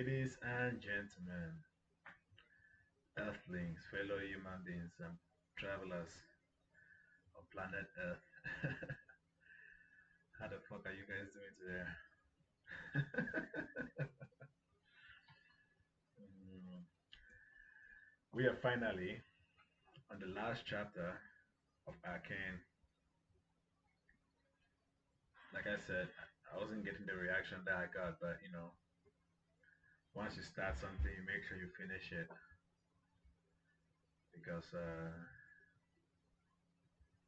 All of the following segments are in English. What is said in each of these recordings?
Ladies and gentlemen, Earthlings, fellow human beings, and travelers on planet Earth. How the fuck are you guys doing today? Mm, we are finally on the last chapter of Arcane. Like I said, I wasn't getting the reaction that I got, but once you start something, you make sure you finish it because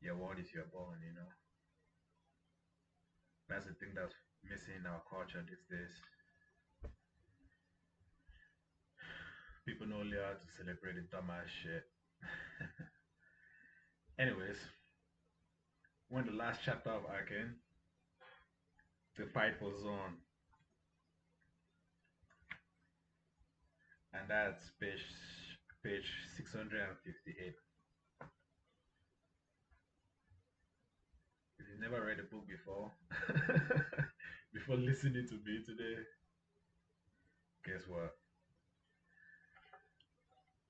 your word is your bond. That's the thing that's missing in our culture these days. People know only how to celebrate the dumbass shit. Anyways, we're in the last chapter of Arcane, the fight for Zaun, and that's page 658. If you've never read the book before, before listening to me today, guess what?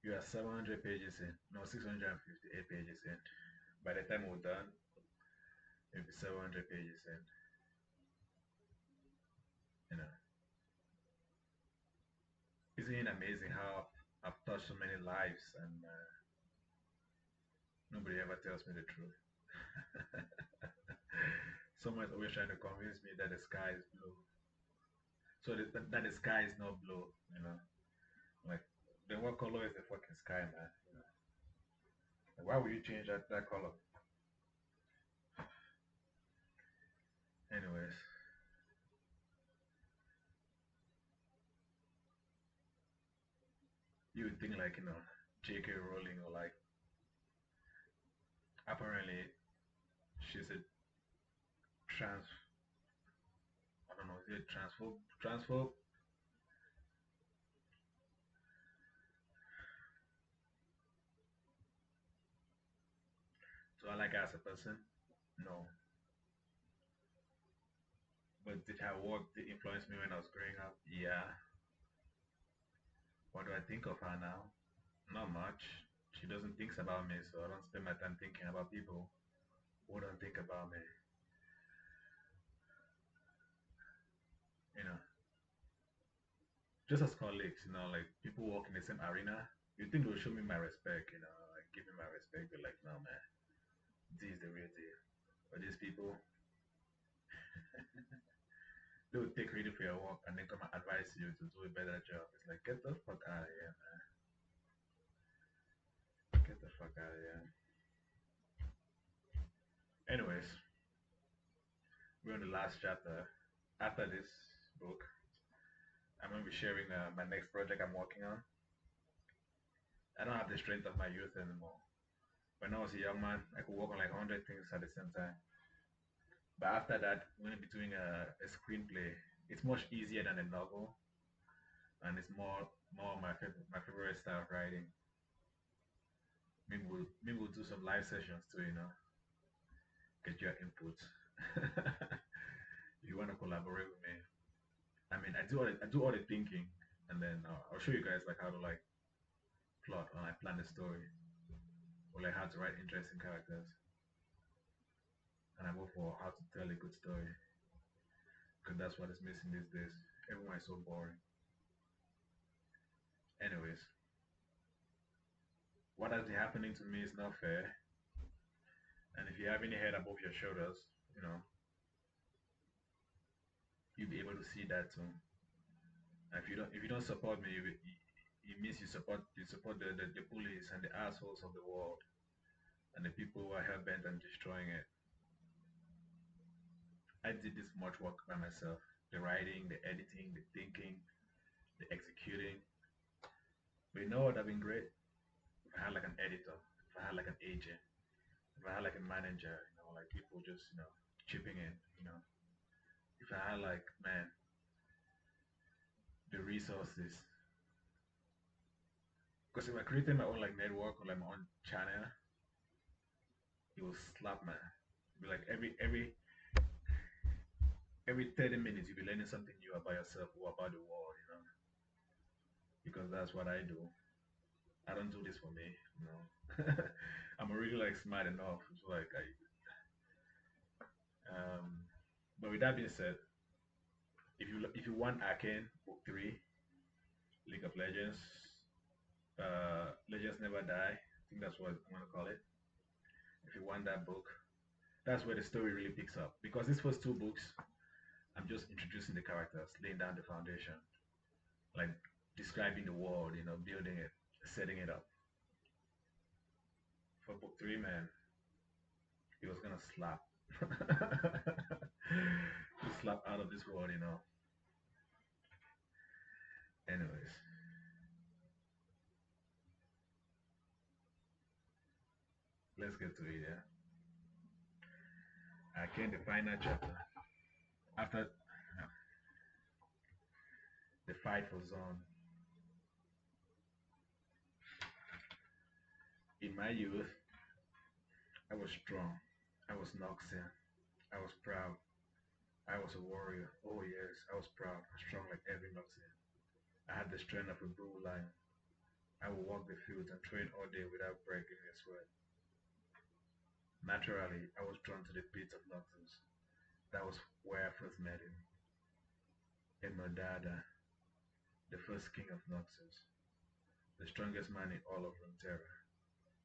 You are 700 pages in, no, 658 pages in. By the time we're done, it'll be 700 pages in. You know, isn't it amazing how I've touched so many lives and nobody ever tells me the truth? Someone's always trying to convince me that the sky is blue. So that the sky is not blue. Like, then what color is the fucking sky, man? Like, why would you change that color? Anyways, you would think like, J.K. Rowling or like, apparently she's a trans, I don't know, is it transphobe? Do I like her as a person? No. But did her work influence me when I was growing up? Yeah. What do I think of her now? Not much. She doesn't think about me, so I don't spend my time thinking about people who don't think about me. You know, just as colleagues, like people work in the same arena, you think they'll show me my respect, like give me my respect, but like, no, man, this is the real deal. But these people, they will take credit for your work and then come and advise you to do a better job. It's like, get the fuck out of here, man. Get the fuck out of here. Anyways, we're on the last chapter. After this book, I'm going to be sharing my next project I'm working on. I don't have the strength of my youth anymore. When I was a young man, I could work on like 100 things at the same time. But after that, we're going to be doing a screenplay. It's much easier than a novel, and it's more my favorite style of writing. Maybe we'll do some live sessions too. Get your input. If you want to collaborate with me, I mean, I do all the thinking, and then I'll show you guys like how to like plot or like plan the story, or like how to write interesting characters, and I go for how to tell a good story because that's what is missing these days. Everyone is so boring. Anyways, what has been happening to me is not fair, and if you have any head above your shoulders, you'll be able to see that too. And if you don't support me, it means you support the bullies and the assholes of the world and the people who are hell bent on destroying it. I did this much work by myself: the writing, the editing, the thinking, the executing. But you know what would have been great? If I had like an editor, if I had like an agent, if I had like a manager, like people just, chipping in. If I had like, man, the resources. Because if I created my own like network or like my own channel, it will slap, man. It'd be like every 30 minutes you'll be learning something new about yourself or about the world. because that's what I do. I don't do this for me, you know. I'm already like smart enough. So like um, but with that being said, if you want Arcane Book Three, League of Legends, Legends Never Die. I think that's what I'm gonna call it. If you want that book, that's where the story really picks up. Because these first two books, I'm just introducing the characters, laying down the foundation, like describing the world, building it, setting it up. For book three, man, he was gonna slap. Just slap out of this world. Anyways, let's get to it. Yeah, I came the final chapter after the fight for Zaun. In my youth, I was strong. I was Noxian. I was proud. I was a warrior. Oh yes, I was proud, strong like every Noxian. I had the strength of a bull lion. I would walk the fields and train all day without breaking a sweat. Naturally, I was drawn to the pits of Noxus. That was where I first met him. Emodada, the first king of Noxus, the strongest man in all of Runeterra.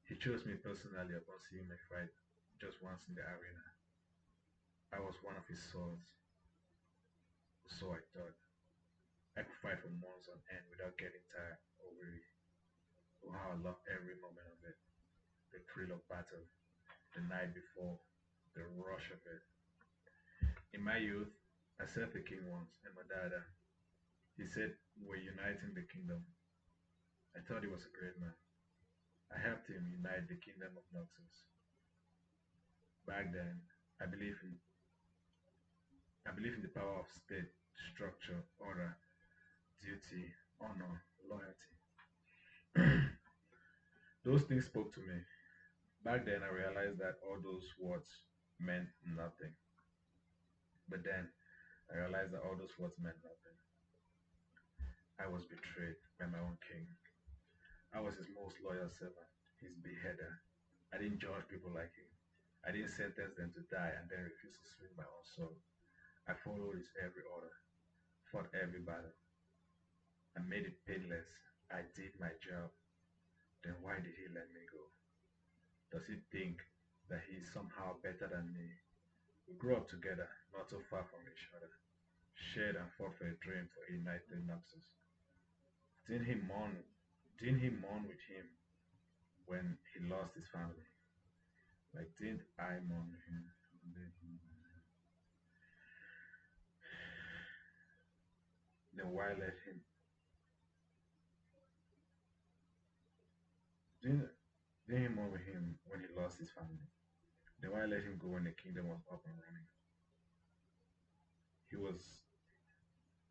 He chose me personally upon seeing me fight just once in the arena. I was one of his swords, so I thought. I could fight for months on end without getting tired or weary. Oh, how I loved every moment of it. The thrill of battle, the night before, the rush of it. In my youth, I served the king once, and my dad, he said we're uniting the kingdom. I thought he was a great man. I helped him unite the kingdom of Noxus. Back then, I believe in I believe in the power of state, structure, order, duty, honor, loyalty. Those things spoke to me. Back then, I realized that all those words meant nothing. But then, I realized that all those words meant nothing. I was betrayed by my own king. I was his most loyal servant, his beheader. I didn't judge people like him. I didn't sentence them to die and then refuse to swing my own sword. I followed his every order, fought every battle, and made it painless. I did my job. Then why did he let me go? Does he think that he is somehow better than me? We grew up together, not so far from each other, shared and fought for a dream for a united Noxus. Didn't he mourn? Didn't he mourn with him when he lost his family? Like, didn't I mourn with him? Then why let him? Didn't, didn't he mourn with him when he lost his family? Then why let him go when the kingdom was up and running? He was,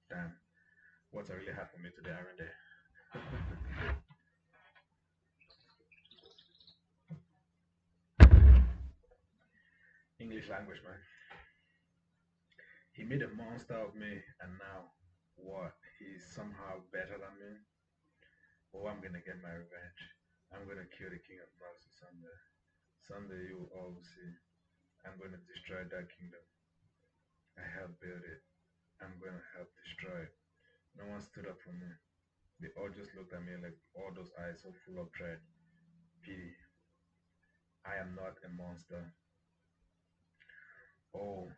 damn, what's really hard for me today, aren't they? English language, man. He made a monster of me, and now, what? He's somehow better than me? Oh, I'm gonna get my revenge. I'm gonna kill the king of Noxus someday. Someday you will all see. I'm gonna destroy that kingdom. I helped build it. I'm gonna help destroy it. No one stood up for me. They all just looked at me like all those eyes so full of dread. Pity. I am not a monster. Oh,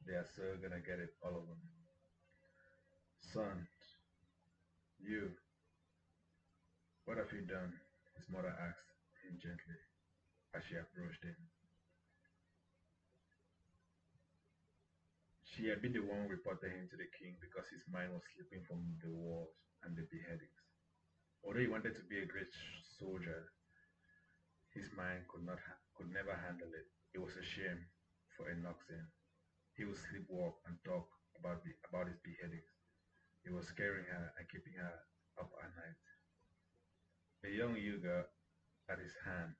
they are so gonna get it, all of them. Son, you, what have you done? His mother asked him gently as she approached him. She had been the one who reported him to the king because his mind was slipping from the wars and the beheadings. Although he wanted to be a great soldier, his mind could never handle it. It was a shame for a Noxian. He would sleepwalk and talk about his beheadings. He was scaring her and keeping her up at night. A young Yuga at his hand.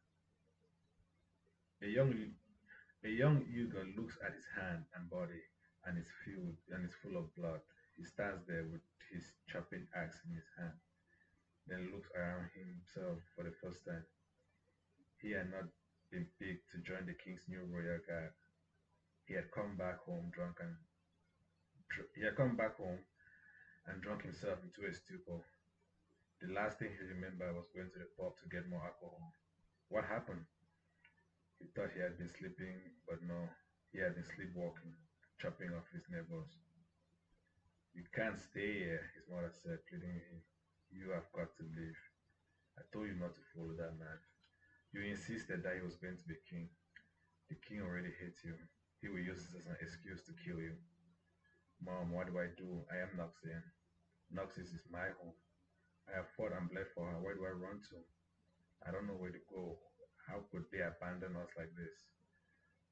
A young a young Yuga looks at his hand and body and is full of blood. He stands there with his chopping axe in his hand, then looks around himself for the first time. He had not been picked to join the king's new royal guard. He had come back home drunk and he had come back home and drunk himself into a stupor. The last thing he remembered was going to the pub to get more alcohol. What happened? He thought he had been sleeping, but no, he had been sleepwalking, chopping off his neighbors. You can't stay here, his mother said, pleading with him. You have got to leave. I told you not to follow that man. You insisted that he was going to be king. The king already hates you. He will use this as an excuse to kill you. Mom, what do I do? I am Noxian. Noxus is my home. I have fought and bled for her. Where do I run to? I don't know where to go. How could they abandon us like this?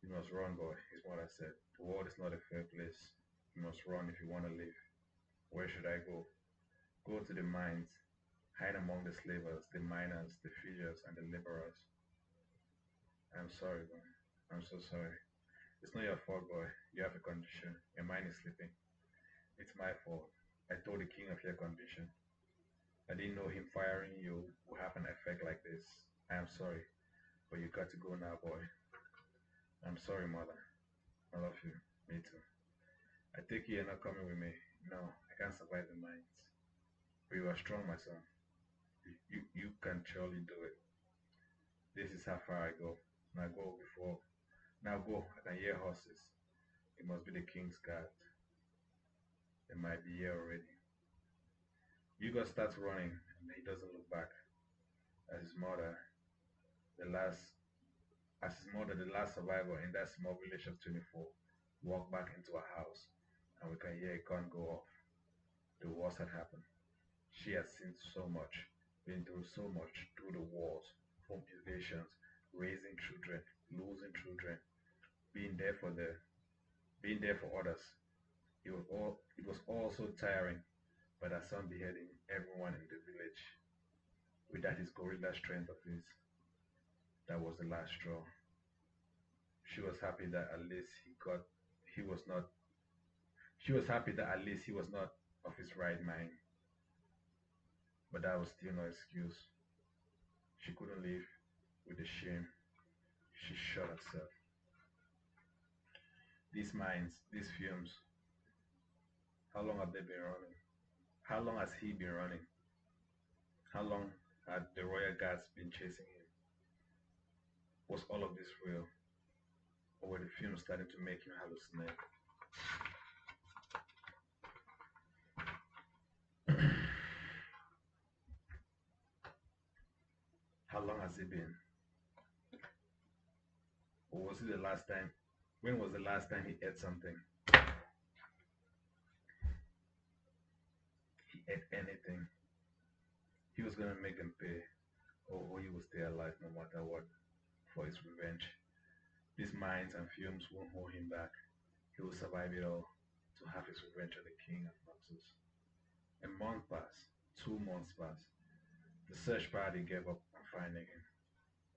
You must run, boy, his mother said. The world is not a fair place. You must run if you want to live. Where should I go? Go to the mines. Hide among the slavers, the miners, the fishers, and the laborers. I'm sorry, boy. I'm so sorry. It's not your fault, boy. You have a condition. Your mind is sleeping. It's my fault. I told the king of your condition. I didn't know him firing you would have an effect like this. I am sorry, but you got to go now, boy. I'm sorry, mother. I love you. Me too. I take you're not coming with me. No, I can't survive the mines. But you are strong, my son. You can surely do it. This is how far I go. Now go before. Now go. I can hear horses. It must be the king's guard. They might be here already. Hugo starts running and he doesn't look back. As his mother, the last the last survivor in that small village of 24, walked back into her house and we can hear a gun go off. The worst had happened. She had seen so much, been through so much, through the wars, home invasions, raising children, losing children, being there for the being there for others. It was all so tiring, but her son beheading everyone in the village with that his gorilla strength of his, that was the last straw. She was happy that at least he was not she was happy that at least he was not of his right mind, but that was still no excuse. She couldn't live with the shame. She shot herself. These mines, these films, how long have they been running? How long has he been running? How long had the royal guards been chasing him? Was all of this real? Or were the films starting to make him hallucinate? How long has it been? Or was it the last time? When was the last time he ate something? He ate anything. He was gonna make them pay, or he would stay alive no matter what for his revenge. These minds and fumes won't hold him back. He will survive it all to have his revenge on the king of Noxus. A month passed, 2 months passed. The search party gave up on finding him.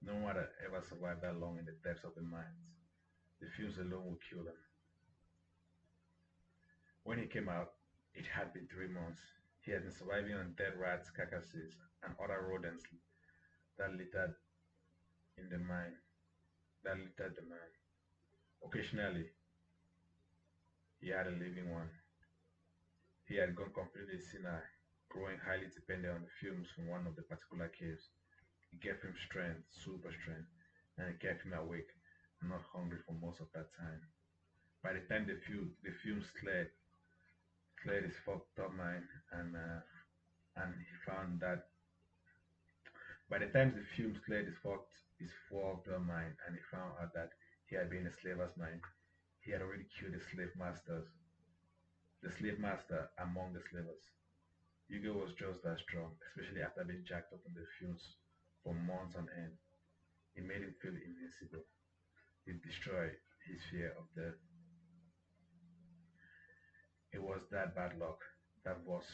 No one had ever survived that long in the depths of the mines. The fumes alone would kill them. When he came out, it had been 3 months. He had been surviving on dead rats, carcasses, and other rodents that littered in the mine, that littered the mine. Occasionally, he had a living one. He had gone completely senile, growing highly dependent on the fumes from one of the particular caves. It gave him strength, super strength, and it kept him awake and not hungry for most of that time. By the time the fumes cleared his fucked up mind, and he found that by the time the fumes cleared his fucked up mind, and he found out that he had been a slaver's mind, he had already killed the slave master among the slavers. Hugo was just that strong, especially after being jacked up in the fumes for months on end. It made him feel invincible. It destroyed his fear of death. It was that bad luck that was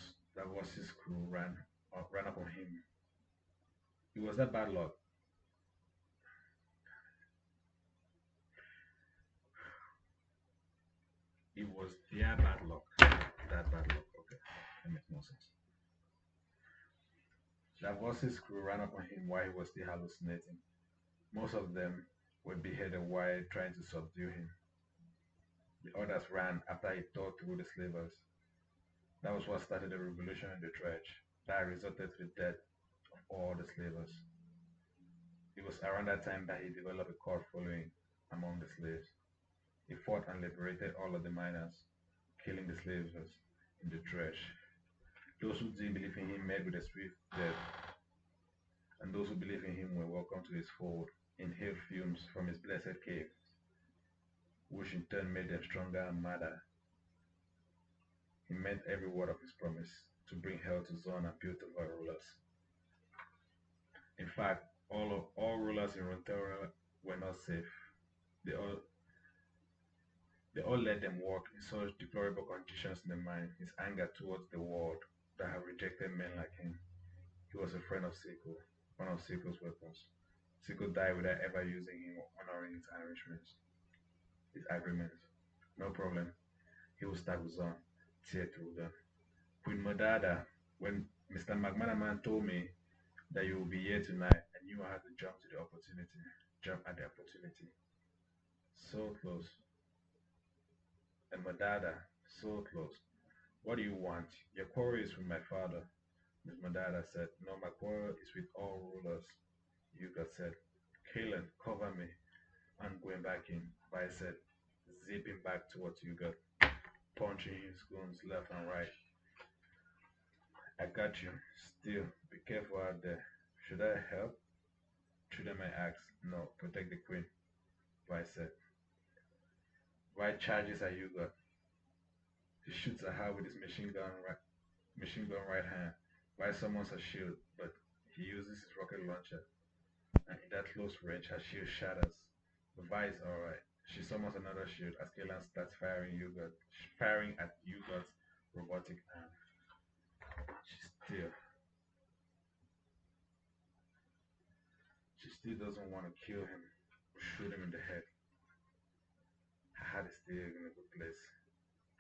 his crew ran up on him. It was that bad luck. It was their bad luck. That bad luck. That makes no sense. Davos's crew ran upon him while he was still hallucinating. Most of them were beheaded while trying to subdue him. The others ran after he tore through the slavers. That was what started the revolution in the church that resulted to the death of all the slavers. It was around that time that he developed a cult following among the slaves. He fought and liberated all of the miners, killing the slavers in the trash. Those who didn't believe in him met with a swift death, and those who believed in him were welcomed to his fold, inhaled fumes from his blessed cave, which in turn made them stronger and madder. He meant every word of his promise to bring hell to Zaun And Piltover rulers. In fact, all rulers in Runeterra were not safe. They all they all let them work in such deplorable conditions in the mine. His anger towards the world that had rejected men like him. He was a friend of Seiko, one of Seiko's weapons. Seiko died without ever using him or honoring his agreements. No problem. He will start with Zaun, tear through them. Queen Modada, when Mr. McManaman told me that you will be here tonight, I knew I had to jump to the opportunity. Jump at the opportunity. So close. And Modada, so close. What do you want? Your quarrel is with my father. Miss Modada said, no, my quarrel is with all rulers. Yuga said, Kalen, cover me. I'm going back in. Bai said, zipping back towards Yuga, punching his goons left and right. I got you. Still, be careful out there. Should I help? Children may ask. No, protect the queen, Bai said. Bai charges at Yuga. He shoots at her with his machine gun right hand. Bai summons a shield, but he uses his rocket launcher, and in that close range, her shield shatters. But Vi is alright. She summons another shield as Kaylan starts firing at Yuga's robotic arm. She still, she still doesn't want to kill him or shoot him in the head. Her heart is still in a good place.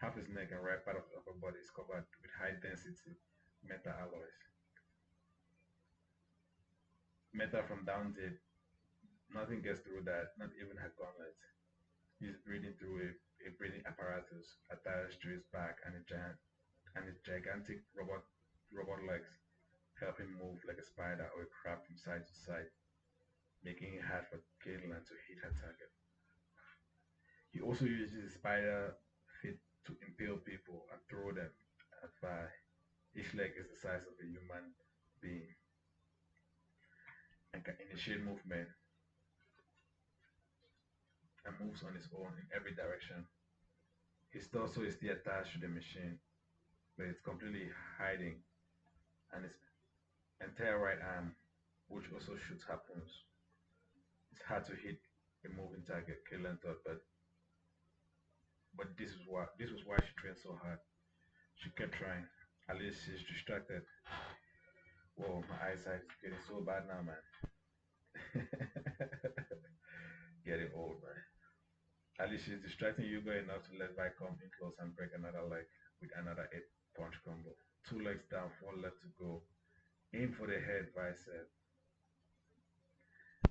Half his neck and right part of his upper body is covered with high density metal alloys. Metal from down deep. Nothing gets through that, not even her gauntlet. He's breathing through a breathing apparatus attached to his back and his gigantic robot legs help him move like a spider or a crab from side to side, making it hard for Caitlin to hit her target. He also uses his spider feet to impale people and throw them at fire. Each leg is the size of a human being and can initiate movement and moves on its own in every direction. His torso is still attached to the machine, but it's completely hiding, and his entire right arm, which also shoots harpoons. It's hard to hit a moving target, Caitlin thought, but this was why she trained so hard. She kept trying. At least she's distracted. Whoa, my eyesight is getting so bad now, man. Getting old, man. At least she's distracting Yuga enough to let Vi come in close and break another leg with another 8 punch combo. Two legs down, four left to go. Aim for the head, Vi said.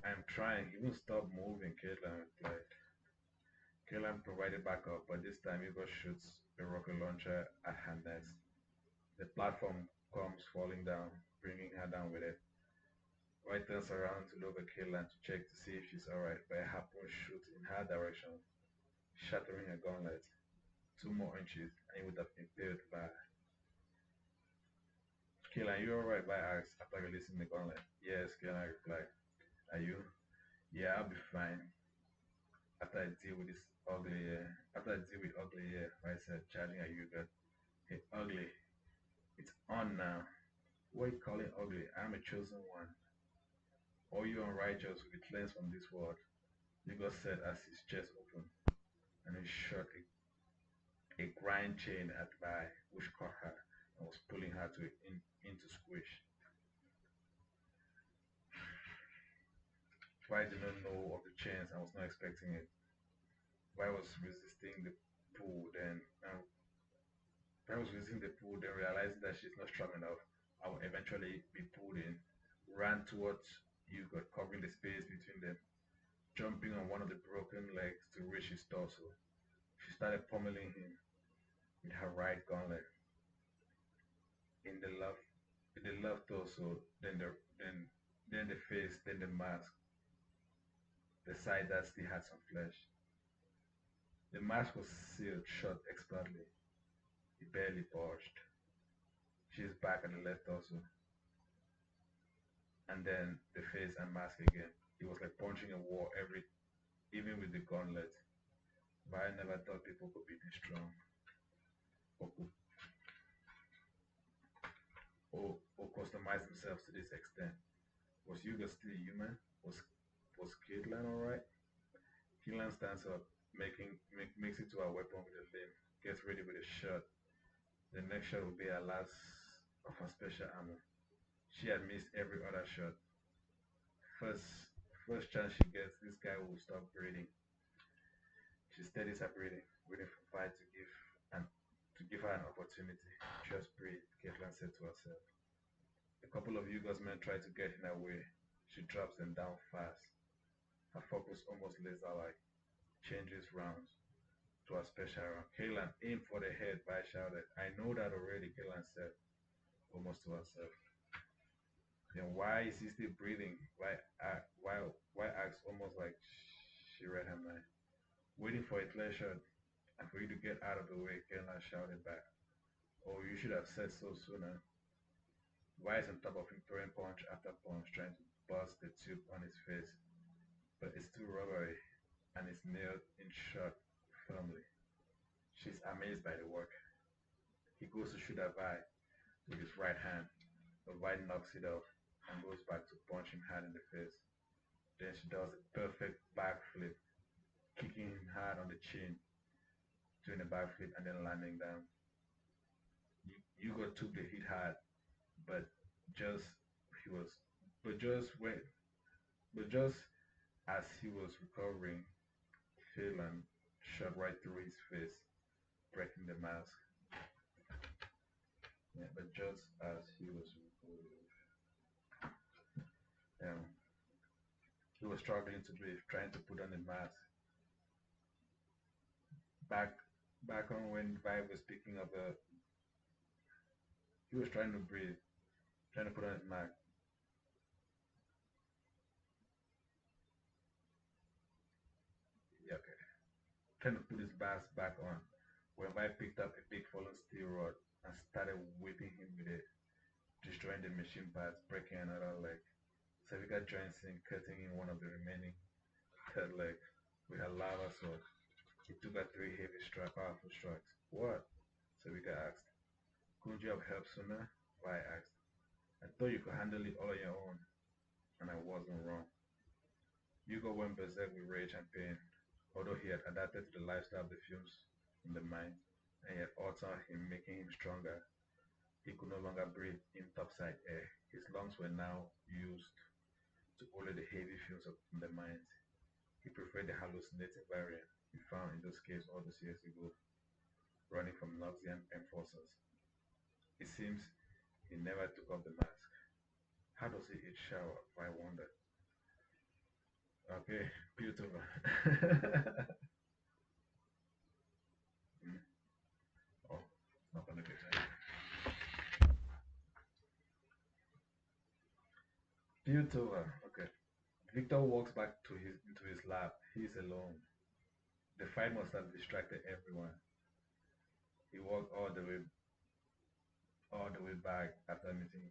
I'm trying. He won't stop moving, Caitlin replied. Caitlin provided backup, but this time Yuga shoots a rocket launcher at her nest. The platform comes falling down, bringing her down with it. Vi turns around to look at Caitlin to check to see if she's alright, but a harpoon shoots in her direction, shattering her gauntlet. 2 more inches, and he would have impaled Vi. Caitlin, you alright? Vi asked after releasing the gauntlet. Yes, Caitlin replied. Are you? Yeah, I'll be fine. After I deal with this ugly, after I deal with ugly, Vi said, charging at Yuga. Hey, ugly, it's on now. What are you calling ugly? I'm a chosen one. All you unrighteous will be cleansed from this world, Yuga said as his chest opened, and he shot a grind chain at Vi, which caught her and was pulling her into squish. Vi did not know of the chains and was not expecting it. Vi was resisting the pull then, I was using the pool, then realizing that she's not strong enough, I will eventually be pulled in, ran towards Hugo, covering the space between them, jumping on one of the broken legs to reach his torso. She started pummeling him with her right gauntlet in the left, torso, then the face, then the mask, the side that still had some flesh. The mask was sealed shut expertly. It barely budged. She's back at the left torso, and then the face and mask again. It was like punching a wall even with the gauntlet. But I never thought people could be this strong or could or customize themselves to this extent. Was Yuga still human? Was Caitlyn alright? Caitlyn stands up, makes it to her weapon with a limb, gets ready with a shot. The next shot will be her last of her special armor. She had missed every other shot. First first chance she gets, this guy will stop breathing. She steadies her breathing, waiting for Vi to give her an opportunity. Just breathe, Caitlyn said to herself. A couple of Yugo's men try to get in her way. She drops them down fast. Her focus almost laser-like. Changes rounds to her special round. Kaylan aim for the head, Vi shouted. I know that already, Kaylan said, almost to herself. Then why is he still breathing? Why asked almost like she read her mind. Waiting for a clear shot and for you to get out of the way, Kaylan shouted back. Oh, you should have said so sooner. Why is on top of him throwing punch after punch, trying to bust the tube on his face, but it's still rubbery and it's nailed in shut firmly. She's amazed by the work. He goes to shoot her Vi with his right hand, but Vi knocks it off and goes back to punch him hard in the face. Then she does a perfect backflip, kicking him hard on the chin, doing a backflip and then landing down. Hugo took the hit hard, but just he was, but just when, but just as he was recovering, Phelan shot right through his face, breaking the mask. Yeah, but just as he was recovering, um, he was struggling to breathe, trying to put on the mask. Back, back on when Vi was picking up the, he was trying to breathe, trying to put on his mask. Yeah, okay. Trying to put his mask back on. When Vi picked up a big fallen steel rod and started whipping him with it, destroying the machine parts, breaking another leg. Savika joins in, cutting in one of the remaining third leg with her lava sword. It took her three heavy powerful strikes. What? Savika asked. Couldn't you have helped sooner? Vi asked. I thought you could handle it all on your own, and I wasn't wrong. Hugo went berserk with rage and pain, although he had adapted to the lifestyle of the fumes in the mine, and yet altered him, making him stronger. He could no longer breathe in topside air. His lungs were now used to only the heavy fumes from the mines. He preferred the hallucinating variant he found in those caves all those years ago, running from Noxian enforcers. It seems he never took off the mask. How does he eat shower? I wondered. Okay, Piltover. Mm. Oh, not gonna get time. Piltover. Okay. Victor walks back to his into his lab. He's alone. The fight must have distracted everyone. He walked all the way back after meeting.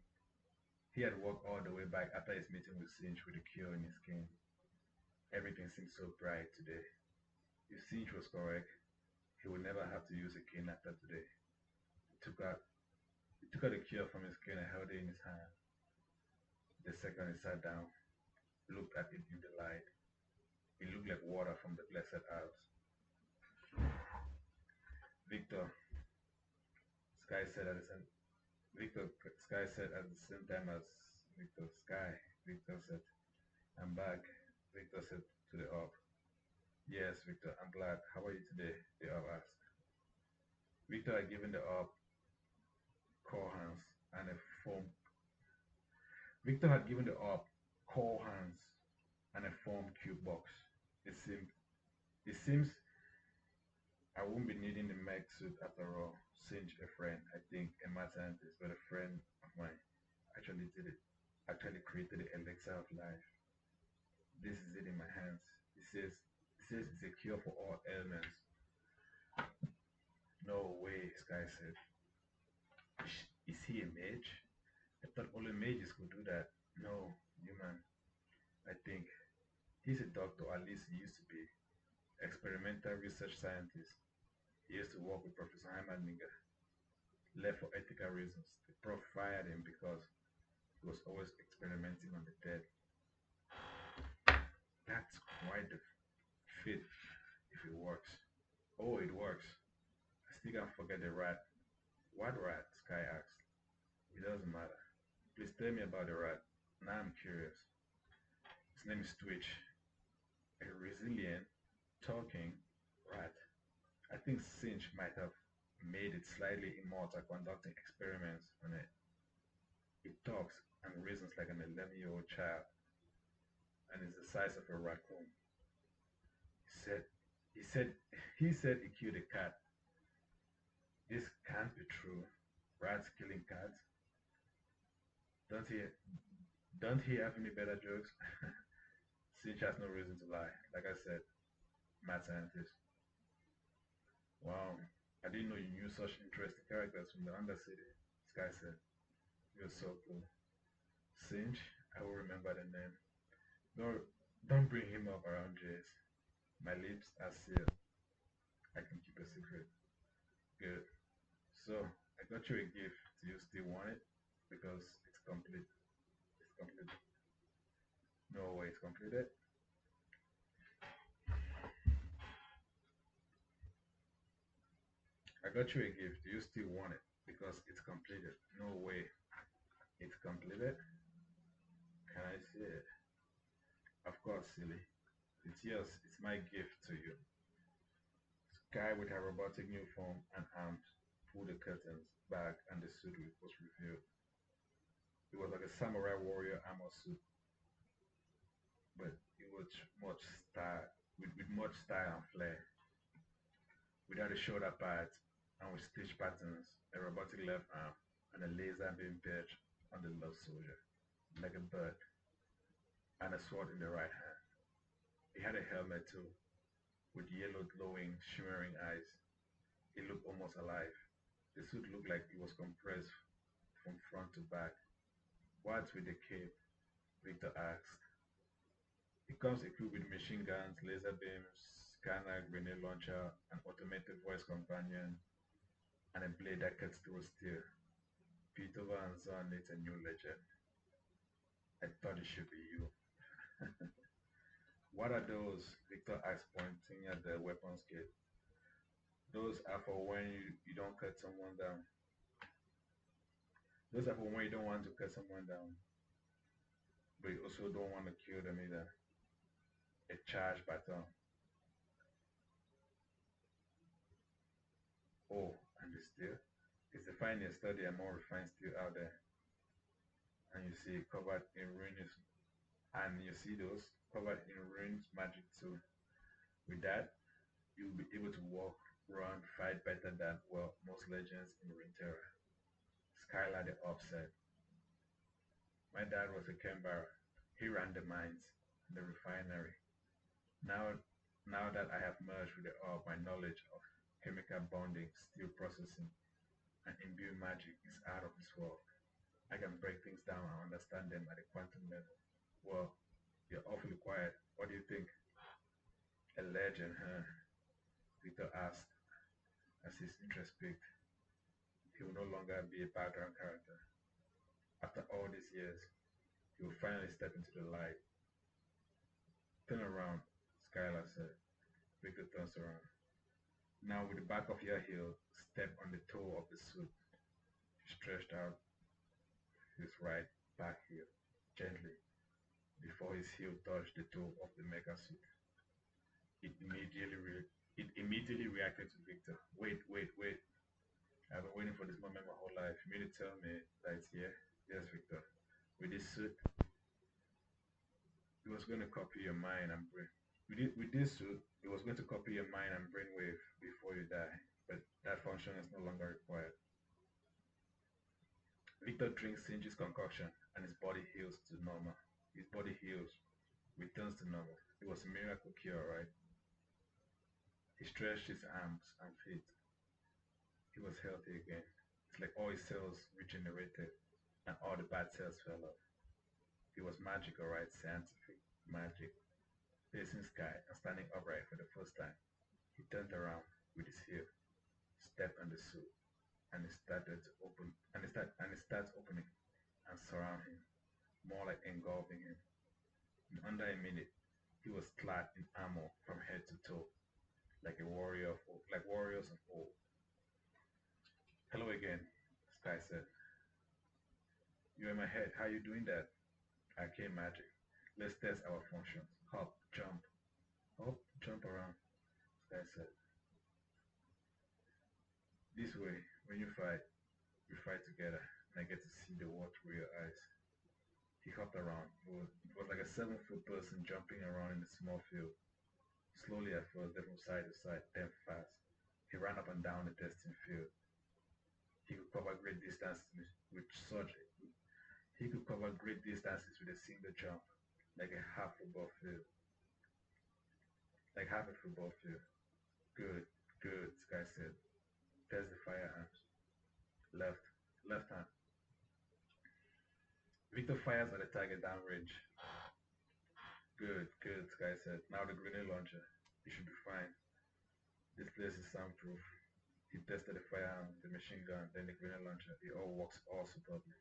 He had walked all the way back after his meeting with Sinch with a cure in his skin. Everything seemed so bright today. If Sinch was correct, he would never have to use a cane after today. He took out he took out the cure from his skin and held it in his hand. The second he sat down, looked at it in the light. It looked like water from the blessed Alps. Victor, Sky said at the same Victor Sky said at the same time as Victor Sky. Victor said, I'm back. Victor said to the orb. Yes, Victor, I'm glad. How are you today? The orb asked. Victor had given the orb core hands and a foam. Victor had given the op core hands and a foam cube box. It seems I won't be needing the mech suit after all. Singe, a friend, I think, a mad scientist, but a friend of mine, actually did it. Actually created the elixir of life. This is it in my hands. It says it's a cure for all ailments. No way, Sky said. Is he a mage? I thought only mages could do that. No, human. I think he's a doctor, at least he used to be. Experimental research scientist. He used to work with Professor Heimerdinger. Left for ethical reasons. The prof fired him because he was always experimenting on the dead. That's quite the fit if it works. Oh, it works. I still can't forget the rat. What rat? Sky asked. It doesn't matter. Please tell me about the rat. Now I'm curious. His name is Twitch. A resilient, talking rat. I think Sinch might have made it slightly immortal conducting experiments on it. It talks and reasons like an 11-year-old child and is the size of a raccoon. He said, he said, he said he killed a cat. This can't be true. Rats killing cats? Don't he, don't he have any better jokes? Sinch has no reason to lie. Like I said, mad scientist. Wow, I didn't know you knew such interesting characters from the Undercity. Sky said, you're so cool. Sinch, I will remember the name. No, don't bring him up around Jace. My lips are sealed. I can keep a secret. Good. So, I got you a gift. Do you still want it? Because it's complete. It's complete. No way, it's completed. I got you a gift. Do you still want it? Because it's completed. No way, it's completed. Can I see it? Of course, silly. It's yours. It's my gift to you. Sky with her robotic new form and arms pulled the curtains back and the suit was revealed. It was like a samurai warrior armor suit, but it was much style with much style and flair. Without the shoulder pads and with stitch patterns, a robotic left arm, and a laser beam perched on the left shoulder, like a bird, and a sword in the right hand. He had a helmet too, with yellow glowing, shimmering eyes. It looked almost alive. The suit looked like it was compressed from front to back. What's with the cape? Victor asked. It comes equipped with machine guns, laser beams, scanner, grenade launcher, an automated voice companion, and a blade that cuts through steel. Piltover and Zaun needs a new legend. I thought it should be you. What are those? Victor asked, pointing at the weapons kit. Those are for when you don't cut someone down. Those are for when you don't want to cut someone down, but you also don't want to kill them either. A charge baton. Oh, and the steel? It's the finest study and more refined steel out there. And you see covered in ruins, and you see those covered in ruins magic too. With that, you'll be able to walk, run, fight better than, well, most legends in Runeterra. Skylar the upset. My dad was a Canberra. He ran the mines and the refinery. Now, now that I have merged with the orb, my knowledge of chemical bonding, steel processing, and imbue magic is out of this world. I can break things down and understand them at a quantum level. Well, you're awfully quiet. What do you think? A legend, huh? Victor asked as his interest peaked. He will no longer be a background character. After all these years, he will finally step into the light. Turn around, Skylar said. Victor turns around. Now, with the back of your heel, step on the toe of the suit. He stretched out his right back heel gently before his heel touched the toe of the mecha suit. It immediately, it immediately reacted to Victor. Wait, wait, wait. I've been waiting for this moment my whole life. You mean to tell me that it's here? Yes, Victor. With this suit, it was going to copy your mind and brain. With this suit, it was going to copy your mind and brainwave before you die. But that function is no longer required. Victor drinks Sinji's concoction and his body heals to normal. His body heals, returns to normal. It was a miracle cure, right? He stretched his arms and feet. He was healthy again. It's like all his cells regenerated and all the bad cells fell off. It was magical, right? Scientific magic. Facing sky and standing upright for the first time. He turned around with his heel, stepped on the suit, and it started to open and it starts opening and surround him, more like engulfing him. In under a minute, he was clad in armor from head to toe, like a warrior of old, like warriors of old. Hello again, Sky said. You're in my head. How are you doing that? Arcane magic. Let's test our functions. Hop, jump around, Sky said. This way, when you fight, we fight together, and I get to see the world through your eyes. He hopped around. It was like a 7 foot person jumping around in a small field. Slowly at first, then from side to side, then fast. He ran up and down the destined field. He could cover great distances with such he could cover great distances with a single jump, like a half football field. Like half a football field. Good, good, Sky said. Test the firearms. Left, left hand. Victor fires at the target downrange. Good, good, Sky said. Now the grenade launcher. You should be fine. This place is soundproof. He tested the firearm, the machine gun, then the grenade launcher. It all works all superbly.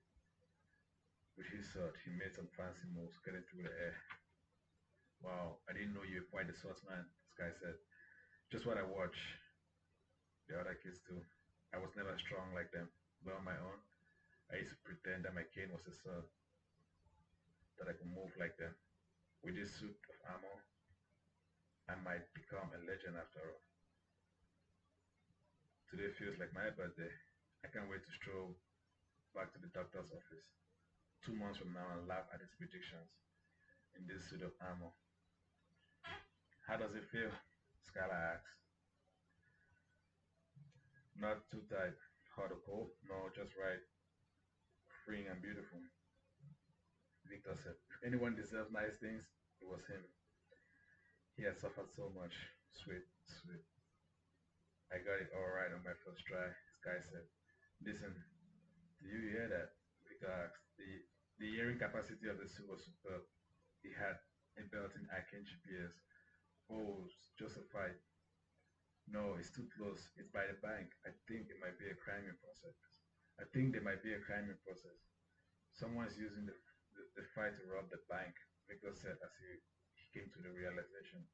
With his sword, he made some fancy moves, getting through the air. Wow, I didn't know you were quite the swordsman, Sky said. Just what I watch the other kids do. I was never strong like them, but on my own, I used to pretend that my cane was a sword, that I could move like them. With this suit of armor, I might become a legend after all. Today feels like my birthday. I can't wait to stroll back to the doctor's office 2 months from now and laugh at his predictions in this suit of armor. How does it feel? Skylar asked. Not too tight, hot or cold? No, just right, freeing and beautiful. Victor said. If anyone deserves nice things, it was him. He had suffered so much. Sweet, sweet. I got it all right on my first try, Sky said. Listen, do you hear that? Victor asked. The hearing capacity of the suit was superb. He had a built-in Arcane GPS. Oh, just a fight. No, it's too close. It's by the bank. I think it might be a crime in process. I think there might be a crime in process. Someone's using the fight to rob the bank, Victor said as he came to the realization.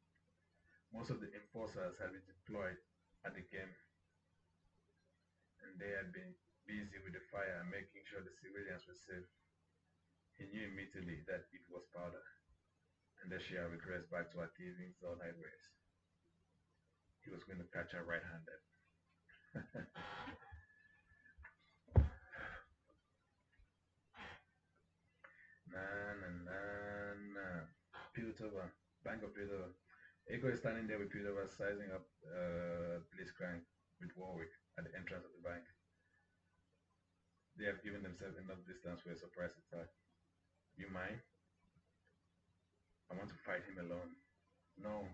Most of the enforcers had been deployed at the game and they had been busy with the fire and making sure the civilians were safe. He knew immediately that it was powder and that she had regressed back to her thieving Zaun ways. He was going to catch her right-handed. Nah, nah, nah, nah. Piltover, Bank of Piltover. Echo is standing there with Piltover sizing up Blitzcrank with Warwick at the entrance of the bank. They have given themselves enough distance for a surprise attack. You mind? I want to fight him alone. No,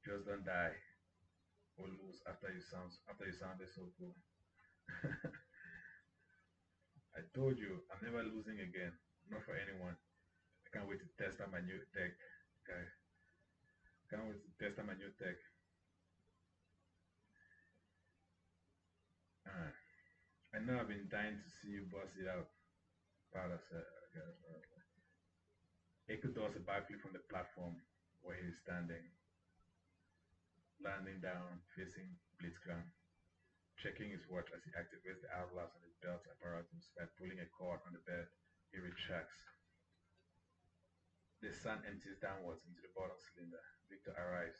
just don't die or lose after you sounded so cool. I told you I'm never losing again. Not for anyone. I can't wait to test out my new tech. Okay. Can't wait to test out my new tech. Uh, I know I've been dying to see you bust it out. Powder said. Okay. Echo does a backflip from the platform where he is standing, landing down, facing Blitzcrank, checking his watch as he activates the hourglass on his belt apparatus by pulling a cord on the bed. He retracts. The sun empties downwards into the bottom cylinder. Victor arrives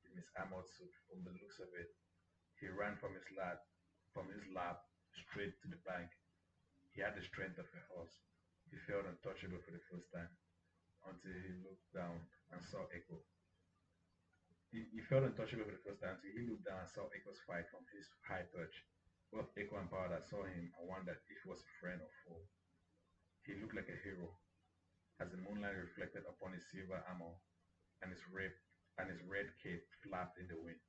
in his armored suit. From the looks of it, he ran from his lab from his lap straight to the bank. He had the strength of a horse. He felt untouchable for the first time until he looked down and saw Echo. He felt untouchable for the first time until he looked down and saw Echo's fight from his high perch. Both Echo and Powder saw him and wondered if he was a friend or foe. He looked like a hero as the moonlight reflected upon his silver armor and his red cape flapped in the wind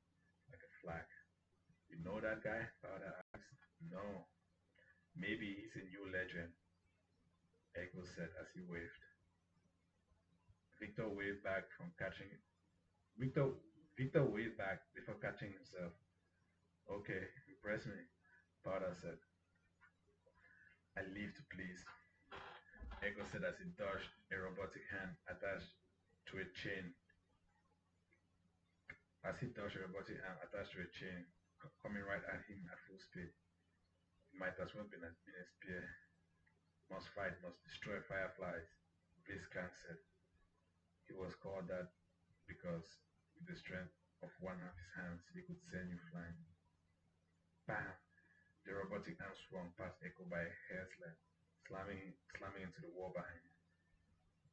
like a flag. You know that guy? Powder asked. No. Maybe he's a new legend, Echo said as he waved. Victor waved back from catching Victor Victor waved back before catching himself. Okay, impress me, Powder said. I live to please, Echo said as he dodged a robotic hand attached to a chain. As he dodged a robotic hand attached to a chain, coming right at him at full speed. It might as well been a spear. Must fight, must destroy Fireflies, Blitzcrank said. He was called that because with the strength of one of his hands he could send you flying. Bam! The robotic arm swung past Echo by a hair's length, slamming into the wall behind him.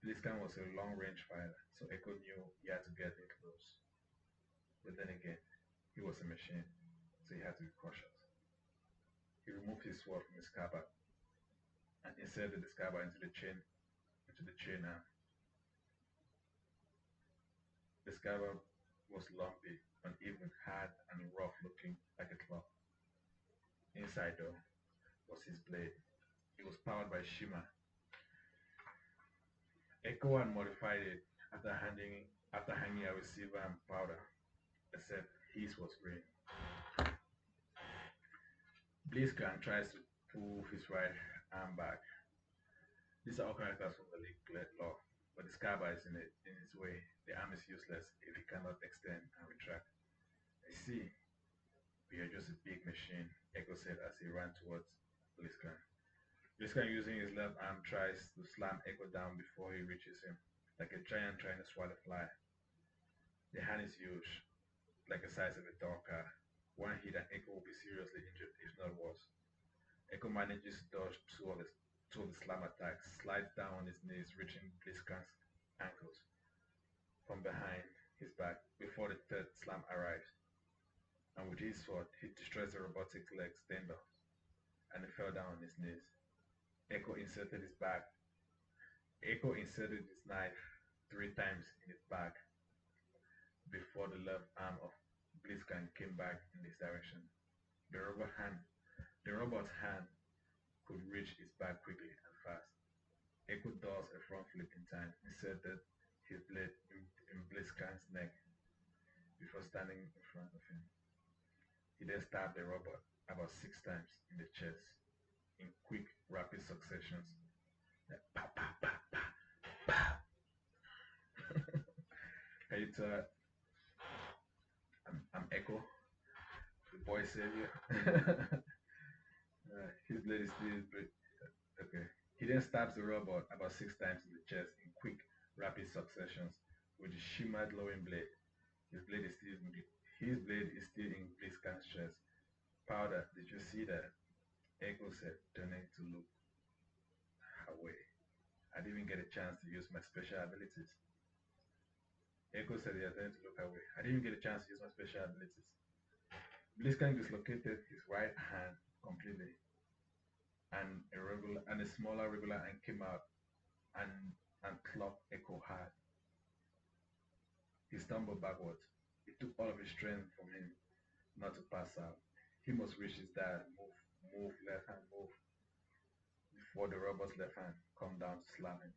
Blitzcrank was a long-range fighter, so Echo knew he had to get in close. But then again, he was a machine, so he had to be cautious. He removed his sword from his scabbard and inserted the scabbard into the chain arm. The scabbard was lumpy, uneven, hard, and rough, looking like a claw. Inside, though, was his blade. It was powered by Shima. Echo had modified it after hanging out with Silver and Powder, except his was green. Blitzcrank tries to pull his right arm back. These are all characters from the League lore, but the scabbard is in its way. The arm is useless if it cannot extend and retract. I see. We are just a big machine, Echo said as he ran towards Blitzcrank. Blitzcrank, using his left arm, tries to slam Echo down before he reaches him, like a giant trying to swallow a fly. The hand is huge, like the size of a dog car. One hit and Echo will be seriously injured, if not worse. Echo manages to dodge two of the slam attacks, slides down on his knees, reaching Blitzcrank's ankles from behind his back before the third slam arrives. And with his sword, he destroys the robotic leg's tendons, and he fell down on his knees. Echo inserted his knife 3 times in his back before the left arm of Blitzcrank came back in his direction. The robot's hand could reach his back quickly and fast. Echo does a front flip in time, inserted his blade in Blitzcrank's neck before standing in front of him. He then stabbed the robot about 6 times in the chest in quick, rapid successions. Like, pa, pa, pa, pa, pa. Hey, I'm Echo, the boy savior. His blade is still okay. He then stabs the robot about 6 times in the chest in quick, rapid successions with the shimmered glowing blade. His blade is still in Blitzcrank's chest. Powder, did you see that? Echo said, turning to look away. I didn't even get a chance to use my special abilities. Echo said he had turned to look away. I didn't even get a chance to use my special abilities. Blitzcrank dislocated his right hand completely, and a smaller regular hand came out and clocked Echo hard. He stumbled backwards. It took all of his strength from him not to pass out. He must reach his dad. Move, left hand, move. Before the robot's left hand come down to slam him.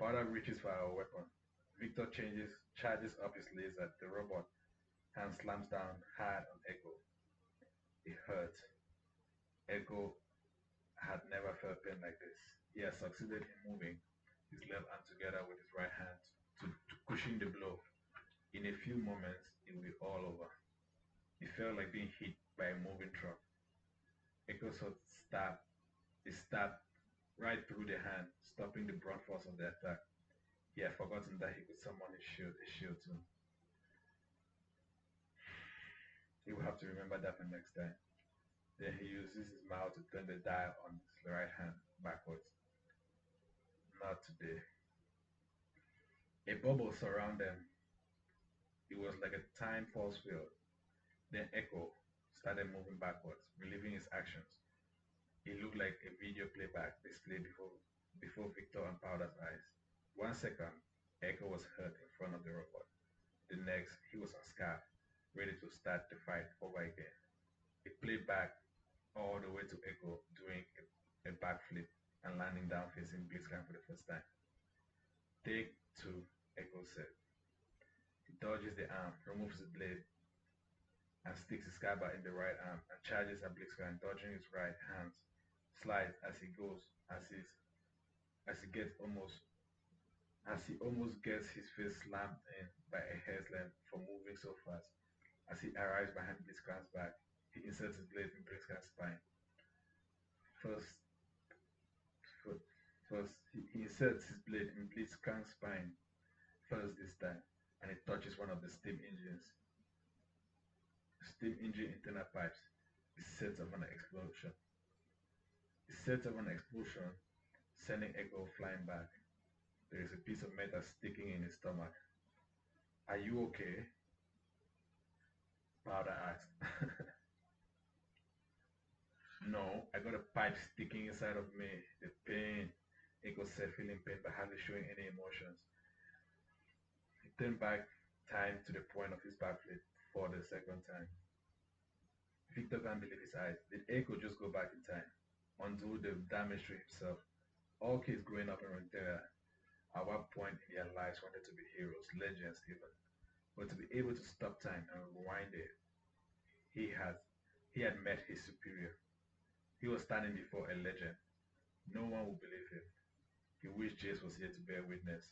Powder reaches for our weapon. Victor charges up his laser. The robot hand slams down hard on Echo. It hurt. Echo had never felt pain like this. He had succeeded in moving his left hand together with his right hand to cushion the blow. In a few moments, it will be all over. It felt like being hit by a moving truck. Echo's sword stabbed right through the hand, stopping the brunt force of the attack. He had forgotten that he could summon a shield too. He will have to remember that for next time. Then he uses his mouth to turn the dial on his right hand backwards. Not today. A bubble surrounded them. It was like a time force field. Then Echo started moving backwards, reliving his actions. It looked like a video playback display before Victor and Powder's eyes. 1 second, Echo was hurt in front of the robot. The next, he was unscarred, ready to start the fight over again. It played back all the way to Echo doing a backflip and landing down facing Blitzcrank for the first time. Take two, Echo said. He dodges the arm, removes the blade, and sticks his scabbard in the right arm and charges at Blitzcrank, dodging his right hand. Slides as he goes, as he gets almost as he almost gets his face slammed in by a hair's length for moving so fast. As he arrives behind Blitzcrank's back, he inserts his blade in Blitzcrank's spine. First, he inserts his blade in Blitzcrank's spine first this time, and it touches one of the steam engine internal pipes. It sets off an explosion. It sets off an explosion, sending Echo flying back. There is a piece of metal sticking in his stomach. Are you okay? Powder asked. No, I got a pipe sticking inside of me. The pain. Echo said, feeling pain but hardly showing any emotions. He turned back time to the point of his backflip for the second time. Victor can't believe his eyes. Did Echo just go back in time? Undo the damage to himself? All kids growing up in Runeterra at one point in their lives wanted to be heroes, legends even. But to be able to stop time and rewind it, he had he had met his superior. He was standing before a legend. No one would believe him. He wished Jace was here to bear witness.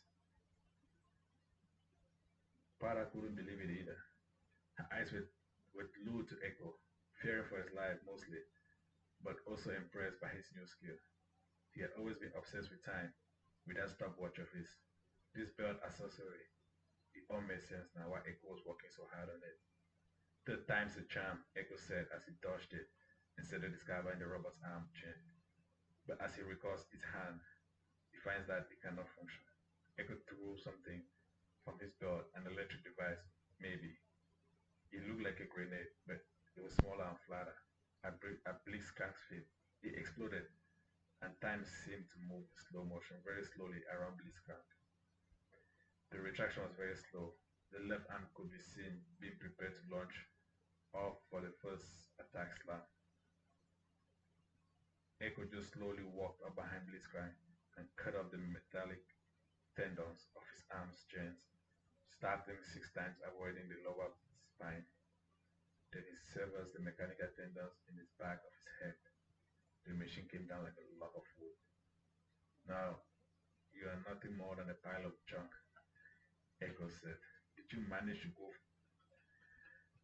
Pada couldn't believe it either. Her eyes were glued to Echo, fearing for his life mostly, but also impressed by his new skill. He had always been obsessed with time, with that stopwatch of his. This belt accessory, it all made sense now why Echo was working so hard on it. Third time's the charm, Echo said as he dodged it instead of discovering the robot's arm chain. But as he recalls its hand, he finds that it cannot function. Echo threw something from his belt, an electric device, maybe. It looked like a grenade, but it was smaller and flatter. At Blitzcrank's feet, it exploded, and time seemed to move in slow motion, very slowly around Blitzcrank. The retraction was very slow. The left arm could be seen being prepared to launch off for the first attack slam. Echo just slowly walked up behind Blitzcrank and cut off the metallic tendons of his arm's joints, stabbed him 6 times, avoiding the lower spine. Then he severs the mechanical tendons in his back of his head. The machine came down like a log of wood. Now, you are nothing more than a pile of junk, Echo said. Did you manage to go?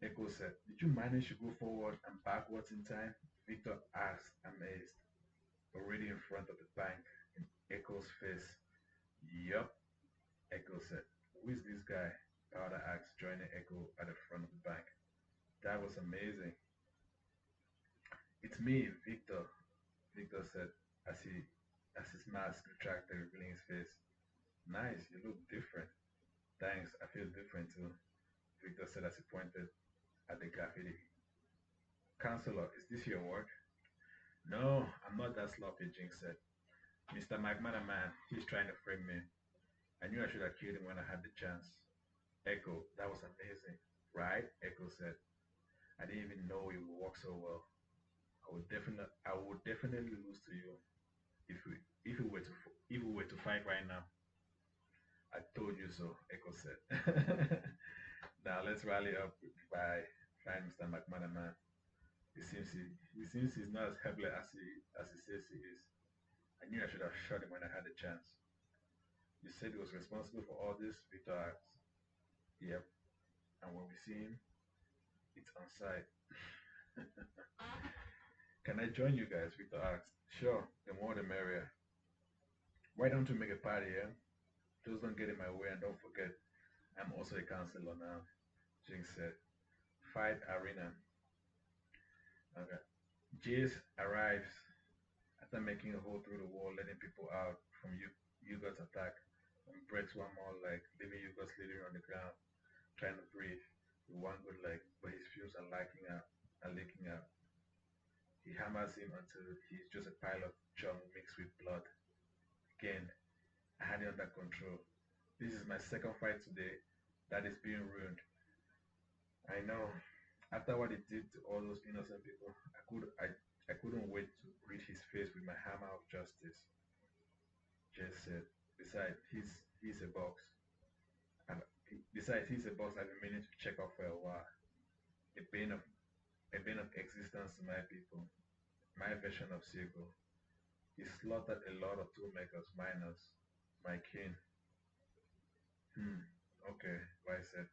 Echo said, Did you manage to go forward and backwards in time? Victor asked, amazed. Already in front of the bank, in Echo's face. Yup, Echo said. Who is this guy? Powder asked, joining Echo at the front of the bank. That was amazing. It's me, Victor, Victor said as his mask retracted, revealing his face. Nice, you look different. Thanks, I feel different too, Victor said as he pointed at the graffiti. Counselor, is this your work? No, I'm not that sloppy, Jinx said. Mr. McManaman, he's trying to frame me. I knew I should have killed him when I had the chance. Echo, that was amazing. Right? Echo said. I didn't even know you would work so well. I would definitely lose to you if we were to fight right now. I told you so, Echo said. Now let's rally up by find Mr. McManaman. He seems he's not as helpless as he says he is. I knew I should have shot him when I had the chance. You said he was responsible for all this, Victor asked. Yep. And when we see him, it's on site. Can I join you guys? Victor asked. Sure, the more the merrier. Why don't we make a party, yeah? Just don't get in my way and don't forget, I'm also a counselor now, Jinx said. Fight arena. Okay. Jace arrives after making a hole through the wall, letting people out from Yugo's attack, and breaks one more leg, leaving Yugo slithering on the ground, trying to breathe with one good leg, but his fumes are leaking out. He hammers him until he's just a pile of junk mixed with blood. Again, I had it under control. This is my second fight today that is being ruined. I know. After what he did to all those innocent people, I couldn't wait to greet his face with my hammer of justice. Jess said. Besides, he's a box. And besides, he's a box I've been meaning to check out for a while. A bane of a bane of existence to my people. My version of Seagull. He slaughtered a lot of toolmakers, miners, my kin. Hmm. Okay, Wise said.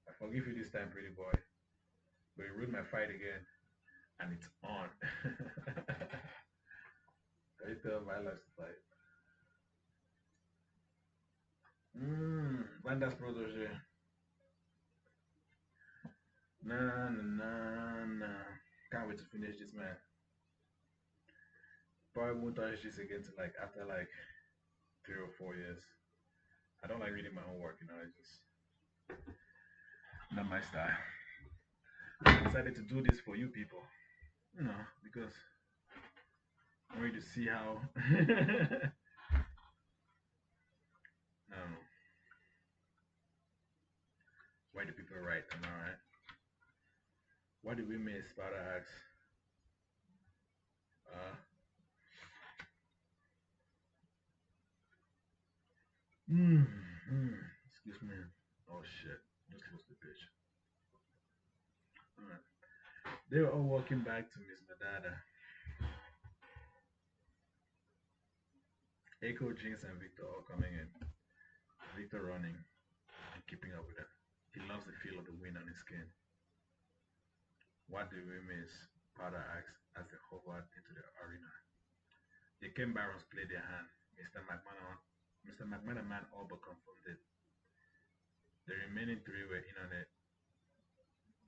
I forgive you this time, pretty boy. But you ruined my fight again, and it's on. Can you tell my life's fight? Bandas protege. Nah, nah, nah, nah. Can't wait to finish this, man. Probably won't touch this again till like after like 3 or 4 years. I don't like reading my own work, it's just not my style. I decided to do this for you people, because I want you to see how why do people write, am I right? What do we miss? Sparta asks. Uh, mm, excuse me. Oh shit, just lost the page. Alright. They were all walking back to Miss Madada. Echo, Jinx, and Victor all coming in. Victor running and keeping up with them. He loves the feel of the wind on his skin. What do we miss? Powder asked as they hovered into the arena. The Ken Barons played their hand. Mr. McManaman all but confirmed it. The remaining three were in on it.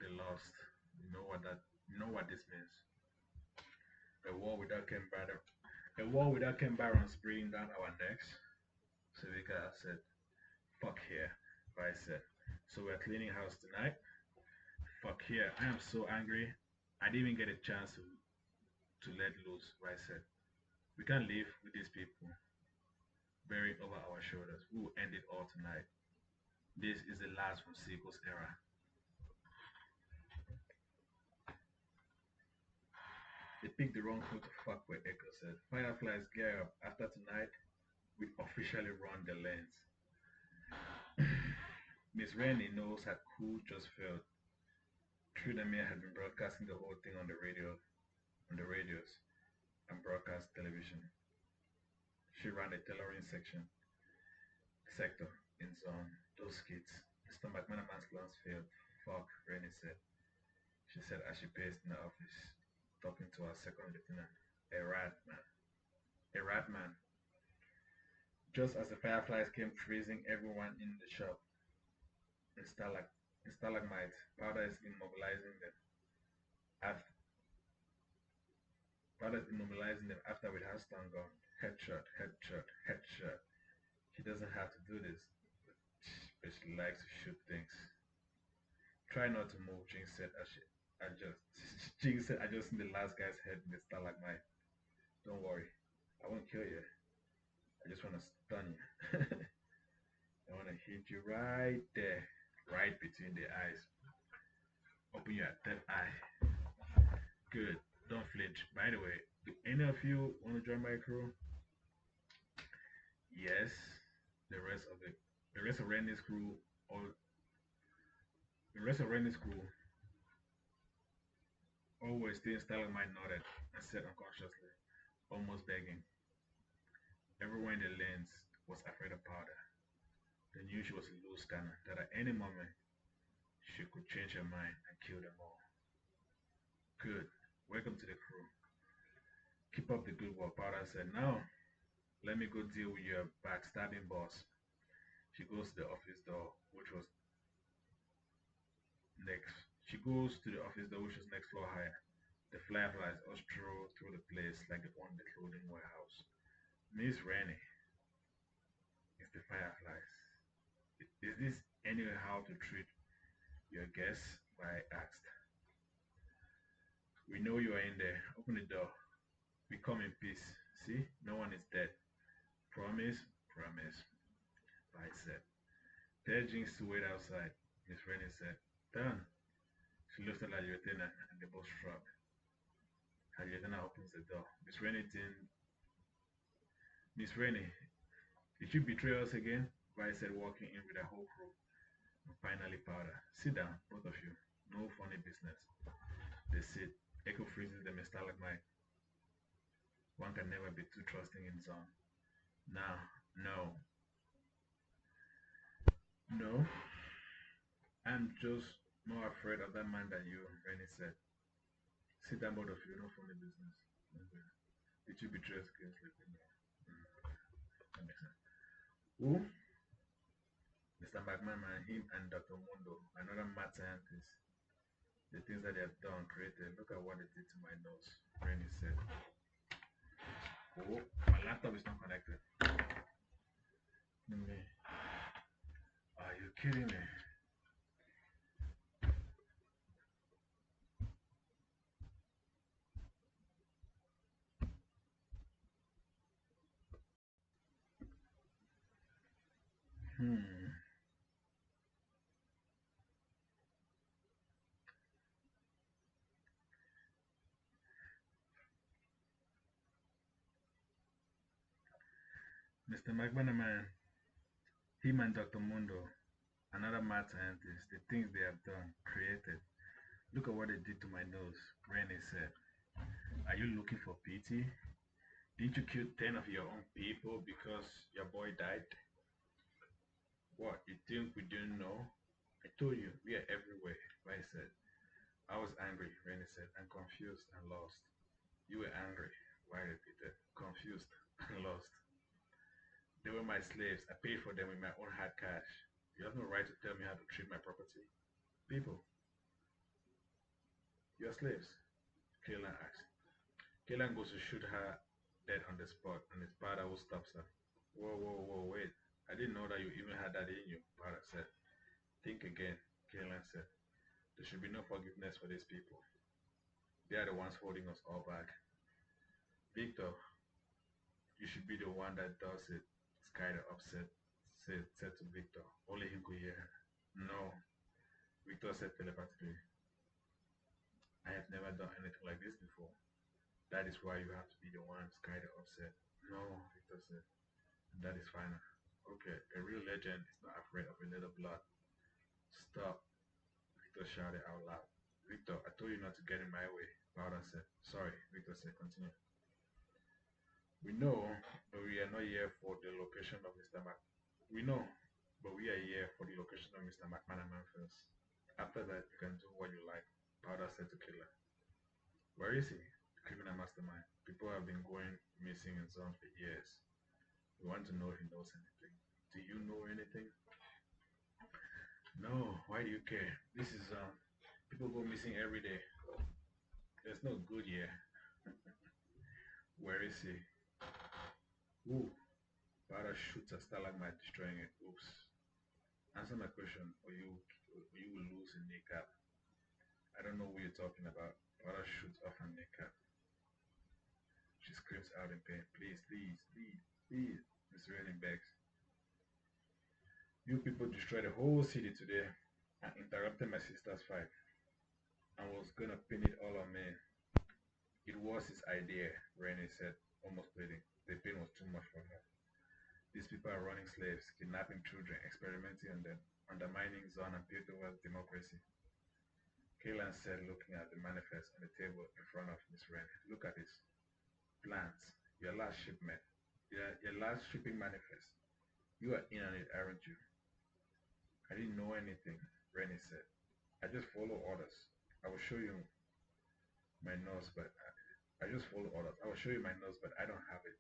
They lost. You know what this means. A war without Ken Baron. A war without Ken Barons breathing down our necks. Savika said, fuck here. Vice said, so we're cleaning house tonight? Fuck here. I am so angry. I didn't even get a chance to let loose, Vice said. We can't live with these people bearing over our shoulders. We will end it all tonight. This is the last from Seiko's era. They picked the wrong foot to fuck with, Echo said. Fireflies, gear up. After tonight, we officially run the lanes. Miss Rennie knows her coup just failed. Trudamere had been broadcasting the whole thing on the radios, and broadcast television. She ran a tailoring sector in Zaun. Those kids. Mr. McManaman's plans failed. Fuck, Rennie said. She said as she paced in the office, talking to her second lieutenant. A rat man. A rat man. Just as the fireflies came freezing everyone in the shop, in, stalag- in stalagmites, Powder is immobilizing them. After, Powder is immobilizing them after with her stun gun. Headshot, headshot, headshot. She doesn't have to do this, but she likes to shoot things. Try not to move, Jinx said as she adjust. Jinx said adjusting the last guy's head in the stalagmite. Don't worry, I won't kill you. I just want to stun you. I want to hit you right there, right between the eyes. Open your third eye. Good. Don't flinch. By the way, do any of you want to join my crew? Yes. The rest of the rest of Randy's crew, all the rest of Randy's crew, always staying stalagmite nodded and said unconsciously, almost begging. Everyone in the lanes was afraid of Powder. They knew she was a loose cannon, that at any moment she could change her mind and kill them all. Good. Welcome to the crew. Keep up the good work, Powder said. Now, let me go deal with your backstabbing boss. She goes to the office door, which was next. She goes to the office door, which was next floor higher. The Fireflies all stroll through the place like they own the clothing warehouse. Miss Rennie, it's the Fireflies. Is this any how to treat your guests? I asked. We know you are in there. Open the door. We come in peace. See, no one is dead. Promise? Promise, I said. Tell Jinx to wait outside. Miss Rennie said. Done. She looks at the lieutenant and they both shrug. The lieutenant opens the door. Miss Rennie, did you betray us again? Vi said, walking in with a whole crew. And finally, Powder. Sit down, both of you. No funny business. They sit. Echo freezes them a stalagmite. One can never be too trusting in Zaun. Now, no, no. I'm just more afraid of that man than you, Rennie said. Sit down, both of you. No funny business. Okay. Did you betray us against Lieutenant? That makes sense. Who? Mr. McMahon, him and Dr. Mundo, another mad scientist. The things that they have done, created. Look at what they did to my nose, Rennie said. Oh, my laptop is not connected. Me. Are you kidding me? Hmm. Mr. McManaman, him and Dr. Mundo, another mad scientist, the things they have done, created. Look at what they did to my nose, Rennie said. Are you looking for pity? Didn't you kill 10 of your own people because your boy died? What, you think we didn't know? I told you, we are everywhere, I said. I was angry, Rennie said, and confused and lost. You were angry, I repeated, confused and lost. They were my slaves. I paid for them with my own hard cash. You have no right to tell me how to treat my property. People, you're slaves, Kayla asked. Kayla goes to shoot her dead on the spot, and it's Pada who stops her. Whoa, whoa, whoa, wait. I didn't know that you even had that in you, Pada said. Think again, Kayla said. There should be no forgiveness for these people. They are the ones holding us all back. Victor, you should be the one that does it. Skyler upset said to Victor. Only him could hear her. No, Victor said telepathically. I have never done anything like this before. That is why you have to be the one, Skyler upset. No, Victor said. That is final. Okay, a real legend is not afraid of a little blood. Stop, Victor shouted out loud. Victor, I told you not to get in my way, Powder said. Sorry, Victor said, continue. We know, but we are not here for the location of Mr. Mac. We know, but we are here for the location of Mr. McManaman first. After that, you can do what you like, Powder said to Killer. Where is he? The criminal mastermind. People have been going missing in Zone for years. We want to know if he knows anything. Do you know anything? No, why do you care? This is people go missing every day. There's no good here. Where is he? Ooh, Bara shoots a stalagmite, destroying it. Oops. Answer my question, or you will lose a kneecap. I don't know what you're talking about. Bara shoots off her kneecap. She screams out in pain. Please, please, please, please. Miss Raining begs. You people destroyed the whole city today and interrupted my sister's fight. I was gonna pin it all on me. It was his idea, Rainey said, almost pleading. The pain was too much for her. These people are running slaves, kidnapping children, experimenting on them, undermining Zaun And Piltover's democracy. Kaylan said, looking at the manifest on the table in front of Miss Wren. Look at this. Plans. Your last shipment. Your last shipping manifest. You are in on it, aren't you? I didn't know anything, Rennie said. I just follow orders. I will show you my nose, but I just follow orders. I will show you my nose, but I don't have it.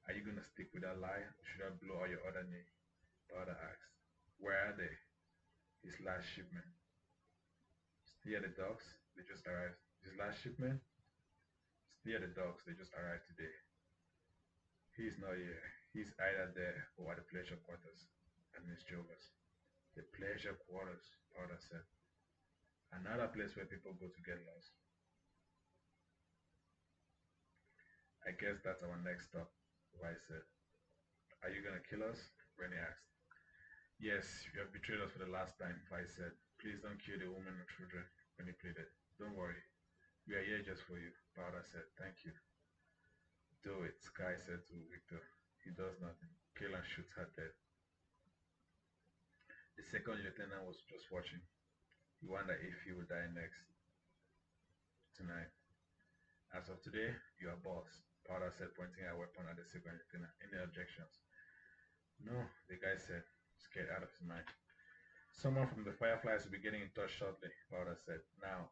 Are you gonna stick with that lie, or should I blow out your other knee? Powder asked. Where are they? His last shipment. Still at the docks? They just arrived. His last shipment, near the docks, they just arrived today. He's not here. He's either there or at the pleasure quarters at Miss Jover's. The pleasure quarters, Powder said. Another place where people go to get lost. I guess that's our next stop, Vice said. Are you gonna kill us? Rennie asked. Yes, you have betrayed us for the last time, Vice said. Please don't kill the women and children, Rennie pleaded. Don't worry. We are here just for you, Powder said. Thank you. Do it, Sky said to Victor. He does nothing. Kill and shoot her dead. The second lieutenant was just watching. He wondered if he would die next tonight. As of today, you are boss, Powder said, pointing a weapon at the second lieutenant. Any objections? No, the guy said, scared out of his mind. Someone from the Fireflies will be getting in touch shortly, Powder said. Now,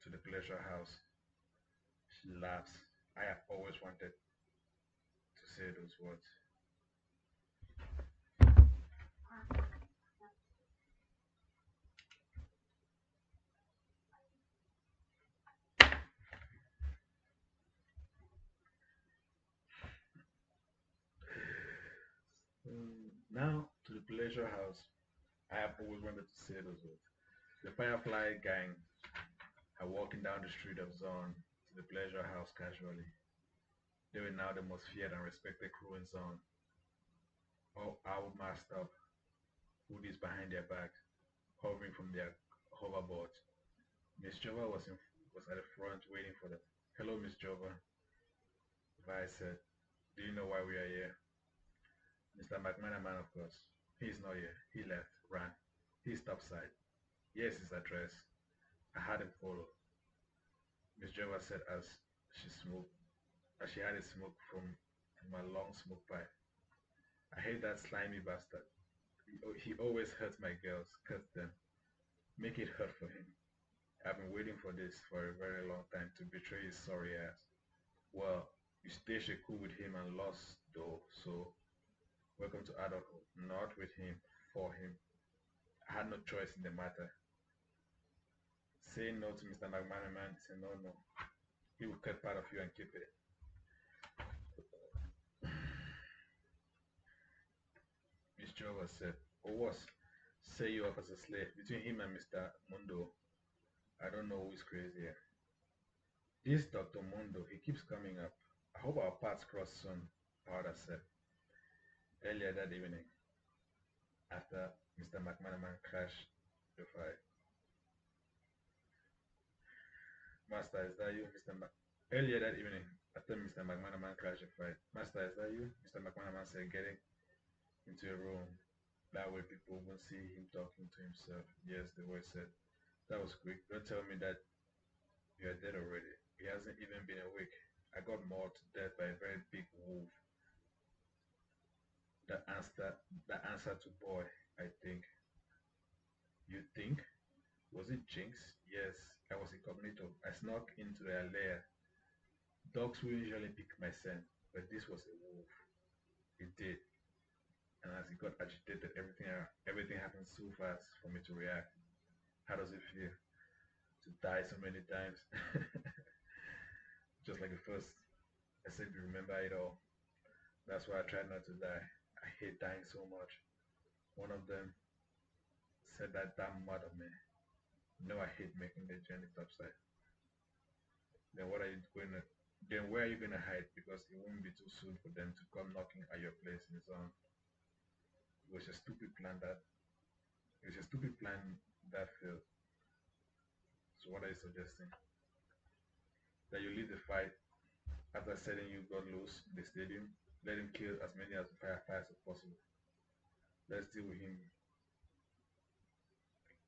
to the pleasure house. She laughs. I have always wanted to say those words. Now, to the pleasure house. I have always wanted to say those words. The Firefly gang are walking down the street of Zaun to the pleasure house casually. They were now the most feared and respected crew in Zaun. All out masked up, hoodies behind their backs, hovering from their hoverboards. Miss Jova was at the front waiting for them. Hello, Miss Jova, Vi said. Do you know why we are here? Mr. McManaman, of course. He's not here. He left, ran. He's topside. Here's his address. I had him follow. Miss Jova said as she had a smoke from a long smoke pipe. I hate that slimy bastard. He always hurts my girls, cuts them. Make it hurt for him. I've been waiting for this for a very long time to betray his sorry ass. Well, you staged a coup with him and lost though, so welcome to adulthood. Not with him, for him. I had no choice in the matter. Saying no to Mr. McManaman is a no-no. He will cut part of you and keep it. Miss Jova said, or worse, say you up as a slave. Between him and Mr. Mundo, I don't know who is crazier. This Dr. Mundo, he keeps coming up. I hope our paths cross soon, Powder said. Earlier that evening, after Mr. McManaman crashed the fight. Master, is that you, Mr. Earlier that evening, after Mr. McManaman crashed the fight. Master, is that you? Mr. McManaman said, getting into a room. That way people won't see him talking to himself. Yes, the voice said. That was quick. Don't tell me that you are dead already. He hasn't even been awake. I got mauled to death by a very big wolf. That answer to boy, I think. You think? Was it Jinx? Yes, I was incognito. I snuck into their lair. Dogs will usually pick my scent, but this was a wolf. It did. And as he got agitated, everything happened so fast for me to react. How does it feel to die so many times? Just like the first, I said, you remember it all. That's why I tried not to die. I hate dying so much. One of them said that damn mud of me. No, I hate making the journey topside. Then what are you going to? Then where are you going to hide? Because it won't be too soon for them to come knocking at your place in Zaun. It was a stupid plan that. It was a stupid plan that failed. So what are you suggesting? That you leave the fight after setting you got loose in the stadium? Let him kill as many as the fireflies as possible. Let's deal with him.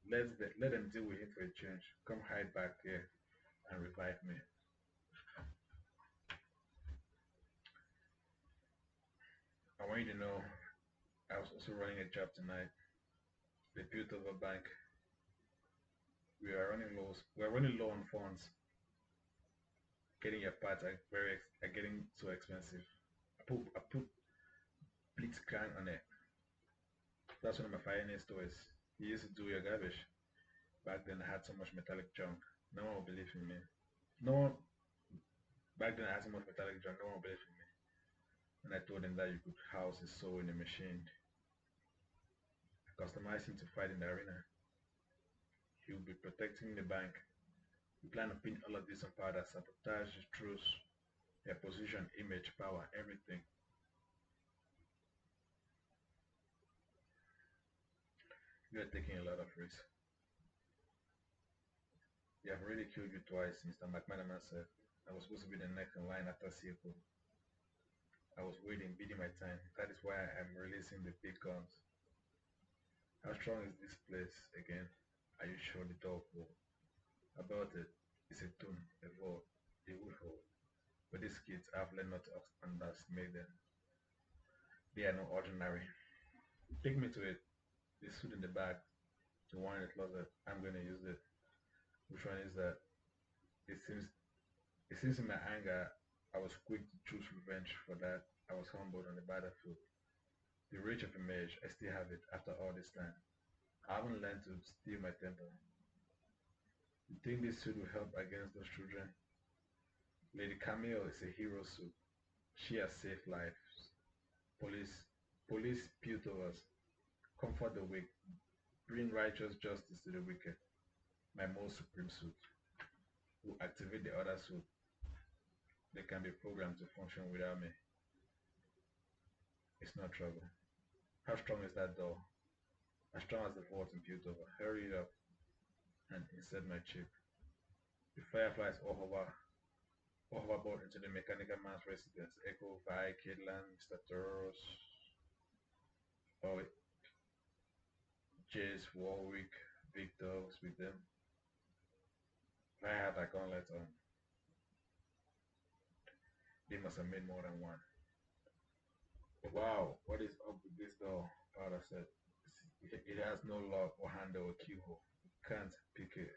Let them deal with him for a change. Come hide back here and revive me. I want you to know I was also running a job tonight. The Piltover Bank. We are running low on funds. Getting your parts are getting so expensive. I put Blitzcrank on it. That's one of my finest toys. He used to do your garbage. Back then I had so much metallic junk. No one will believe in me. No one back then I had so much metallic junk, no one will believe in me. When I told them that you could house a soul in a machine, customize him to fight in the arena. He will be protecting the bank. We plan to pin all of this on powder, sabotage his truths, their position, image, power, everything. You are taking a lot of risks. They have already killed you twice, Mr. McManaman said. I was supposed to be the next in line after CFO. I was waiting, beating my time. That is why I'm releasing the big guns. How strong is this place again? Are you sure the door full? About it, it's a tomb, a vault, a wood hole. But these kids, I've learned not to underestimate them. They are no ordinary. Take me to it. The suit in the back, the one in the closet. I'm going to use it. Which one is that? It seems It seems in my anger, I was quick to choose revenge for that. I was humbled on the battlefield. The rage of a mage, I still have it after all this time. I haven't learned to steal my temper. You think this suit will help against those children? Lady Camille is a hero suit. She has saved lives. Police, police Piltovers, comfort the weak, bring righteous justice to the wicked. My most supreme suit will activate the other suit. They can be programmed to function without me. It's not trouble. How strong is that door? As strong as the vault in Piltover. Hurry it up and insert my chip. The Fireflies all hoverboard into the mechanical man's residence. Echo, Vi, Kidland, Mr. Toros, oh, Jace, Warwick, Victor was with them. Vi had a gauntlet on. They must have made more than one. Wow, what is up with this door? Powder said. It has no lock or handle or keyhole. You can't pick it.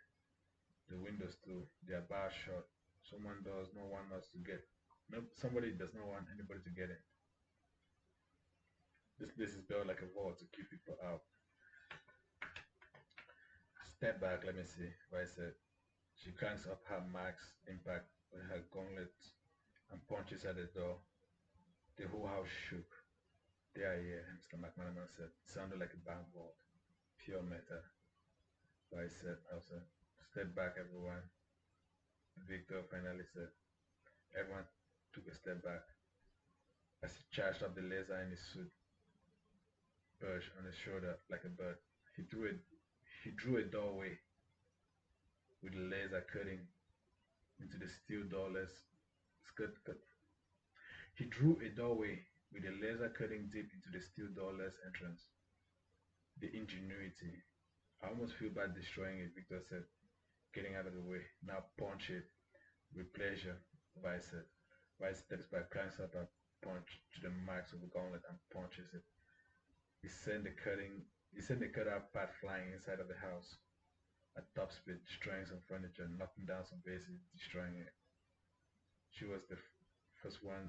The windows too, they are bar shut. Someone does not want us to get. No, somebody does not want anybody to get in. This place is built like a vault to keep people out. Step back, let me see. Vice said. She cranks up her max impact with her gauntlet and punches at the door. The whole house shook. There, yeah, Mr. McManaman said. It sounded like a bank vault. Pure metal. Vice said, also. Step back, everyone. Victor finally said. Everyone took a step back as he charged up the laser in his suit, perched on his shoulder like a bird. He drew a, he drew a doorway with the laser cutting into the steel doorless skirt. He drew a doorway with the laser cutting deep into the steel doorless entrance. The ingenuity. I almost feel bad destroying it, Victor said, getting out of the way. Now punch it with pleasure, Vice said. Vice steps back, climbs up and punch to the max of the gauntlet and punches it. He sent the cutting he sent the cutter part flying inside of the house at top speed, destroying some furniture, knocking down some vases, destroying it. She was the first one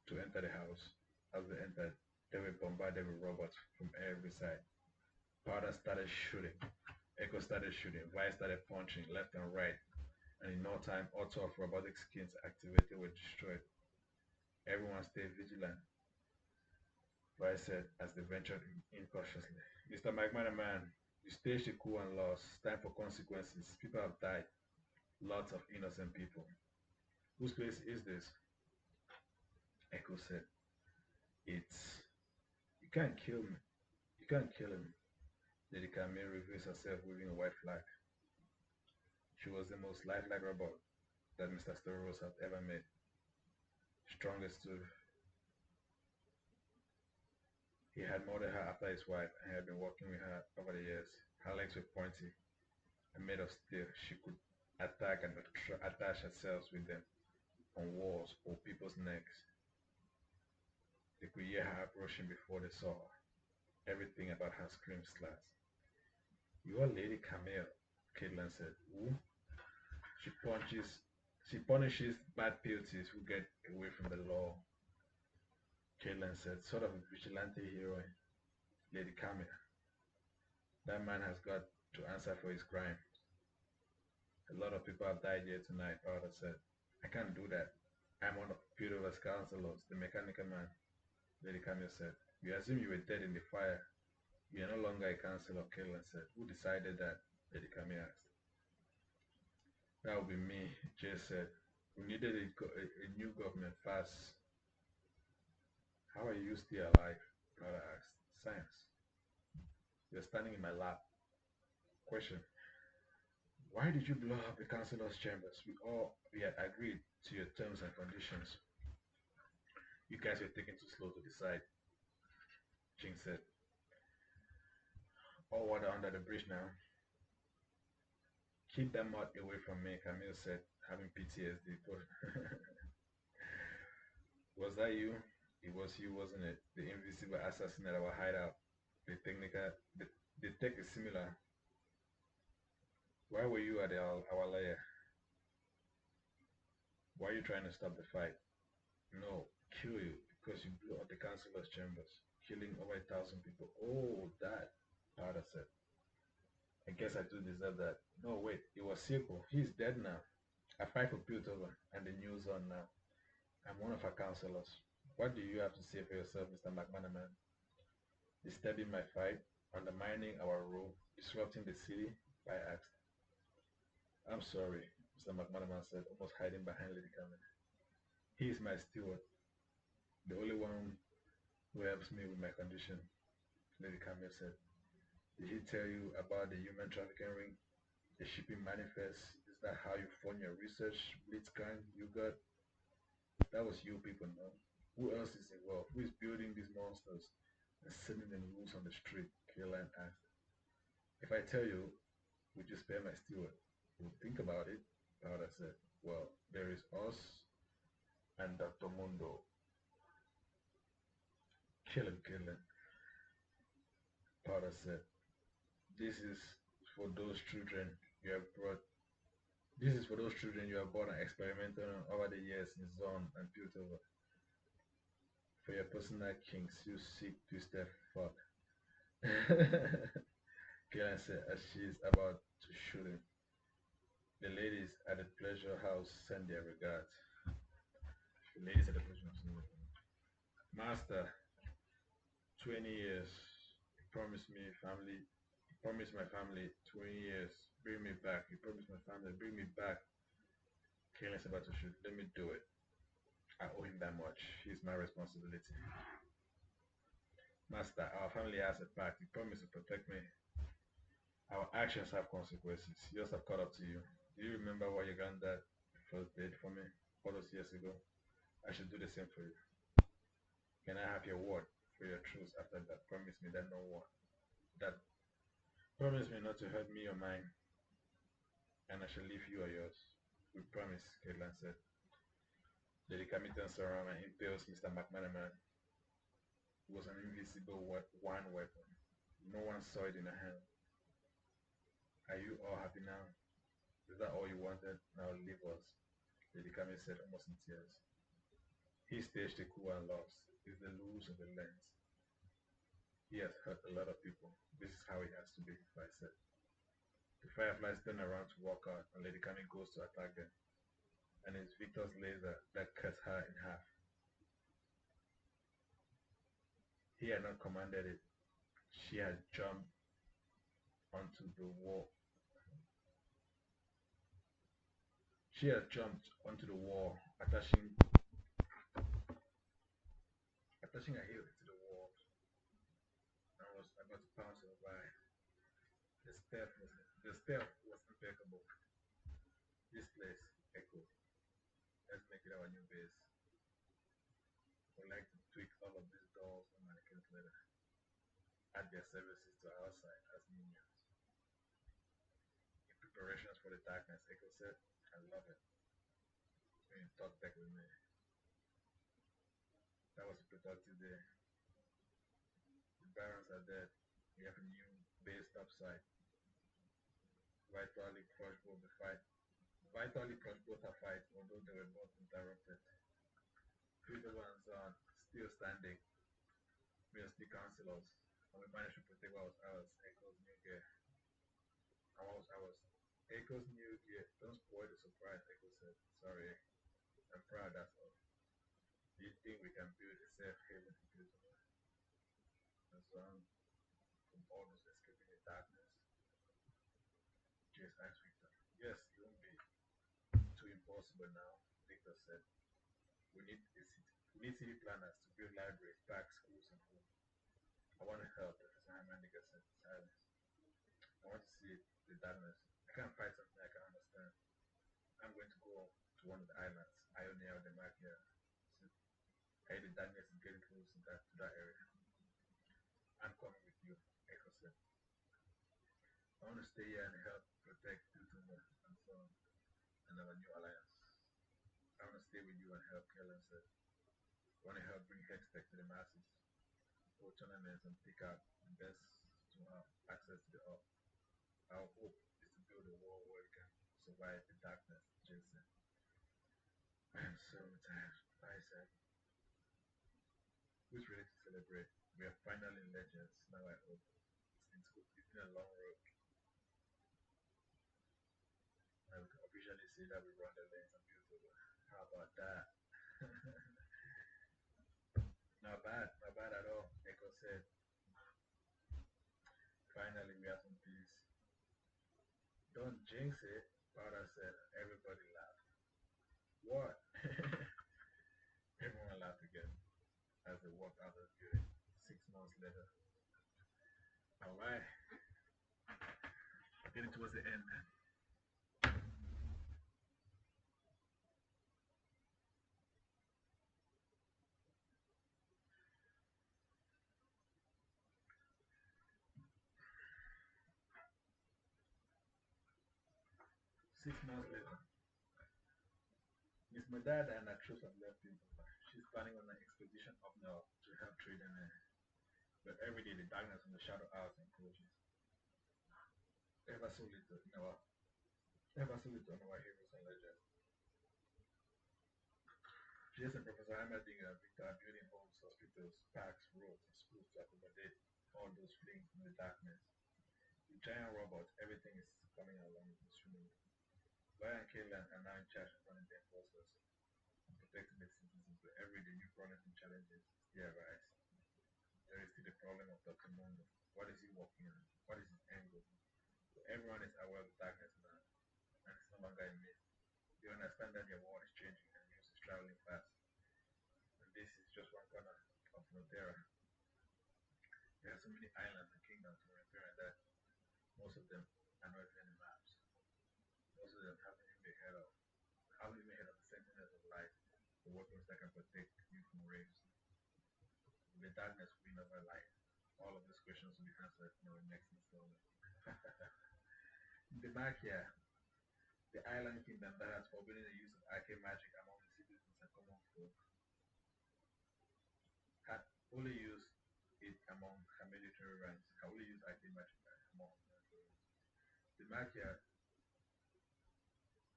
to enter the house. As they entered, they were bombarded with robots from every side. Powder started shooting. Echo started shooting. Vice started punching left and right. And in no time, all 12 robotic skins activated were destroyed. Everyone stayed vigilant, Vice said as they ventured in cautiously. Mr. McManaman, you staged a coup and lost. Time for consequences. People have died. Lots of innocent people. Whose place is this? Echo said. It's. You can't kill me. You can't kill him. Lady Camille reveals herself waving a white flag. She was the most lifelike robot that Mr. Storos had ever met. Strongest too. He had molded her after his wife and had been working with her over the years. Her legs were pointy and made of steel. She could attack and attach herself with them on walls or people's necks. They could hear her approaching before they saw her. Everything about her screamed slats. You are Lady Camille, Caitlin said. Who? She punches she punishes bad beauties who get away from the law. Caitlin said, sort of a vigilante heroine. Lady Camille. That man has got to answer for his crime. A lot of people have died here tonight, Arthur said. I can't do that. I'm one of Piltover's counselors, the mechanical man, Lady Camille said. We assume you were dead in the fire. You are no longer a counselor, Caitlin said. Who decided that? Lady Camille asked. That would be me, Jay said. We needed a new government fast. How are you still alive? Arthur asked. Science. You're standing in my lap. Question. Why did you blow up the councilor's chambers? We had agreed to your terms and conditions. You guys were taking too slow to decide, Ching said. All water under the bridge now. Keep that mud away from me, Camille said, having PTSD. Was that you? It was you, wasn't it? The invisible assassin at our hideout. The technical, the, the tech is similar. Why were you at our lair? Why are you trying to stop the fight? No, kill you because you blew up the councilor's chambers, killing over 1,000 people. Oh, that, Pada said. I guess I do deserve that. No, wait, it was Seiko. He's dead now. I fight for Piltover and the news on now. I'm one of our counselors. What do you have to say for yourself, Mr. McManaman? Disturbing my fight, undermining our rule, disrupting the city? I asked. I'm sorry, Mr. McManaman said, almost hiding behind Lady Carmen. He is my steward, the only one who helps me with my condition, Lady Camille said. Did he tell you about the human trafficking ring? The shipping manifest? Is that how you fund your research? Blitzkrieg you got? That was you people know. Who else is involved? Who is building these monsters and sending them rules on the street? Caroline asked. If I tell you, would you spare my steward? We'll think about it, Powder said. Well, there is us and Dr. Mundo. Kill him, Powder said. This is for those children you have brought. This is for those children you have born and experimented on over the years in Zaun And Piltover. For your personal kinks, you seek twisted fuck. Karen said as she is about to shoot him. The ladies at the pleasure house send their regards. The ladies at the pleasure house send their regards. Master, 20 years. He promised me family. He promised my family 20 years. Bring me back. He promised my family. Bring me back. Kalen's about to shoot. Let me do it. I owe him that much. He's my responsibility. Master, our family has a pact. He promised to protect me. Our actions have consequences. Yours have caught up to you. Do you remember what your granddad first did for me all those years ago? I should do the same for you. Can I have your word for your truth after that? Promise me that no one. That promise me not to hurt me or mine, and I shall leave you or yours. We promise, Caitlin said. Lady Camille turns around and impales Mr. McManaman. It was an invisible one weapon. No one saw it in her hand. Are you all happy now? Is that all you wanted? Now leave us, Lady Camille said, almost in tears. He staged a coup and lost. It's the lose of the lens. He has hurt a lot of people. This is how it has to be, I said. The Fireflies turn around to walk out, and Lady Camille goes to attack them. And it's Victor's laser that cuts her in half. He had not commanded it. She had jumped onto the wall. She had jumped onto the wall, attaching her heel to the wall, and was about to pounce her by. The stealth was impeccable. This place, Echo. Let's make it our new base. We'd like to tweak all of these dolls and mannequins later. Add their services to our side as minions. In preparations for the darkness, Echo said, I love it. When you talk back with me. That was a productive day. The barons are dead. We have a new base topside. Vitally crushed both the fight. Vitally crushed both our fights, although they were both interrupted. Critical and Zaun still standing. We are still councilors, and we managed to protect what was ours, Echo's new gear. And what was ours? Echo's new gear. Don't spoil the surprise, Echo said. Sorry, I'm proud, that's all. Do you think we can build a safe haven in Piltover? A zone from all those escaping the darkness? Jace asked Victor. Yes, it won't be too impossible now, Victor said. We need city planners to build libraries, parks, schools, and homes. I want to help, Professor Heimerdinger said in silence. I want to see the darkness. I can't fight something I can understand. I'm going to go to one of the islands, Ionia or the Magia. I hear the darkness is getting close to that area. I'm coming with you, Echo said. I want to stay here and help protect Piltover and so on, and our new alliance. I want to stay with you and help, Kellen said. I want to help bring Hextech to the masses, hold tournaments and pick out the best to have access to the up. Our hope is to build a world where we can survive the darkness, Jill said. I am so tired, I said. Who's ready to celebrate? We are finally legends, now I hope. It's been a long road. Now we can officially say that we run the lanes and build over. How about that? Not bad at all, Echo said. Finally, we have some peace. Don't jinx it, Powder said. Everybody laughed. What? Everyone laughed again as they walked out of the building 6 months later. Alright, getting towards the end. 6 months later, Miss Medada and her troops have left Piltover. She's planning on an expedition up north to help trade in but every day the darkness from the shadow hours encroaches. Ever so little in our ever so little on our heroes and legends. Jason, Professor Heimerdinger and Victor are building homes, hospitals, parks, roads, and schools to accommodate all those fleeing from the darkness. The giant robots, everything is coming along swimmingly. Ryan and Kaylan are now in charge of running the enforcers and protecting the citizens, but every day new problems and challenges still arise. There is still the problem of Dr. Mondo. What is he working on? What is his end goal? So everyone is aware of the darkness now, and it's no longer a myth. They understand that their world is changing and news is traveling fast. And this is just one corner of Notera. There are so many islands and kingdoms to repair that most of them are not even in the maps. Most of them haven't even heard of the sentinels of light, the weapons that can protect you from raves. Will the darkness win over light? All of these questions will be answered in our next installment. The Magia, the island kingdom that has forbidden the use of arcane magic among the citizens and common folk, had only used it among her military ranks, had only used arcane magic among her military ranks. The Magia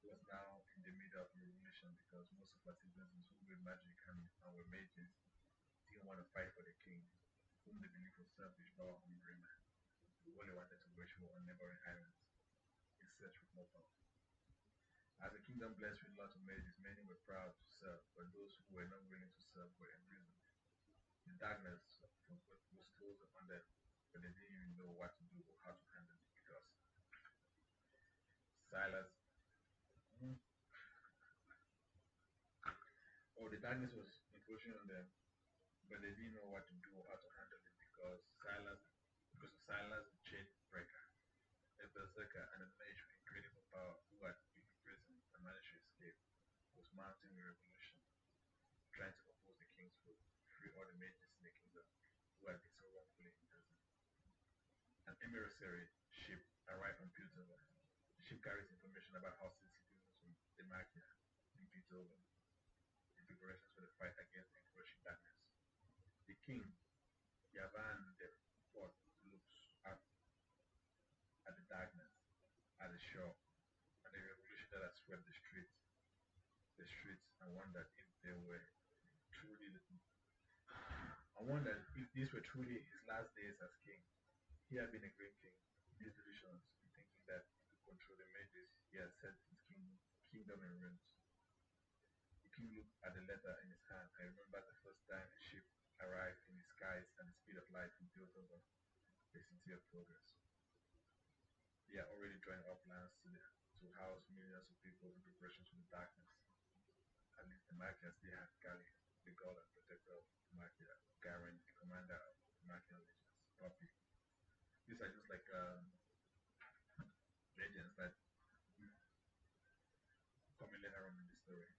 was now in the middle of a revolution because most of her citizens who were magic and were mages didn't want to fight for the king, whom they believed was selfish, power-hungry man, who only wanted to wage war on neighboring islands in search for more power. As a kingdom blessed with lots of mages, many were proud to serve, but those who were not willing to serve were imprisoned. The darkness was closed upon them, but they didn't even know what to do or how to handle it because Silas. Oh, the darkness was encroaching on them, but they didn't know what to do or how to handle it because of Silas the chain breaker, a berserker and a mage with incredible power who had been imprisoned and managed to escape, was mounting a revolution, trying to oppose the king's rule, free all the mages in the kingdom who had been so wrongfully imprisoned. An emissary ship arrived on Piltover. The ship carries information about hostile citizens from the Magia in Piltover in preparations for the fight against the encroaching darkness. The king, Yavan the Fourth, looks up at the darkness, at the shore, and the revolution that has swept the streets, and wondered if they were truly I wondered if these were truly his last days as king. He had been a great king. These delusions, thinking that he could control the mages he had set his kingdom in ruins. The king looked at the letter in his hand and remembered the first time a ship arrived in the skies at the speed of light in Piltover, the city of progress. They are already drawing up plans to house millions of people in preparation for the darkness. At least the Magians they had Kali, the god and protector of Magia, Garen, the commander of Magian legions, Poppy. These are just like legends that come in later on in the story.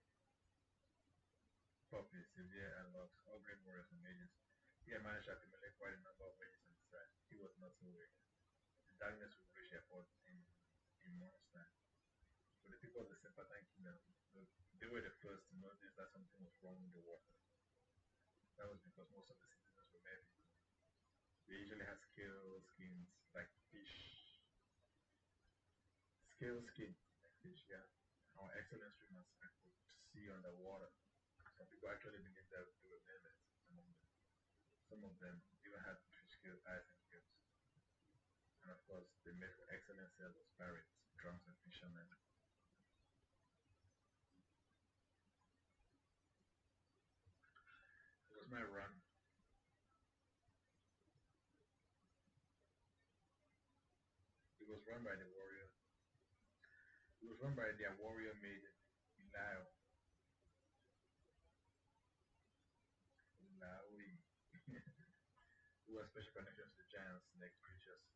Poppy, Sylvia, and Lux, all great warriors and mages. He had managed to accumulate quite a number of mages on his side. He was not so weak. The darkness would reach their port in months' time. But the people of the Sympatine Kingdom, they were the first to notice that something was wrong with the water. That was because most of the citizens were mere people. They usually had scale skins like fish. Scale skin like fish, yeah. Our excellent swimmers and could see underwater. Some people actually believed that they were mermaids among them. Some of them even had fish scale eyes and gills. And of course, they made for excellent sailors, pirates, drunks, and fishermen. It was my run. It was run by the warrior. It was run by their warrior maiden, Belial. Laui, who had special connections to giants, snake creatures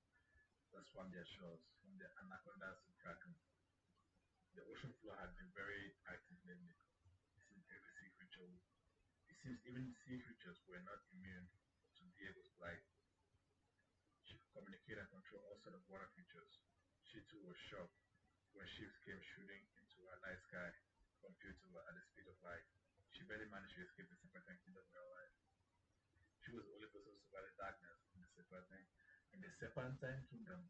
that swam their shores, from the anacondas to kraken. The ocean floor had been very active lately. It seems every sea creature. It seems even sea creatures were not immune to Diego's blight. She could communicate and control all sorts of water creatures. She too was shocked when ships came shooting into her night sky from Piltover at the speed of light. She barely managed to escape the Serpentine Kingdom with her life. She was the only person to survive the darkness in the Serpentine Kingdom.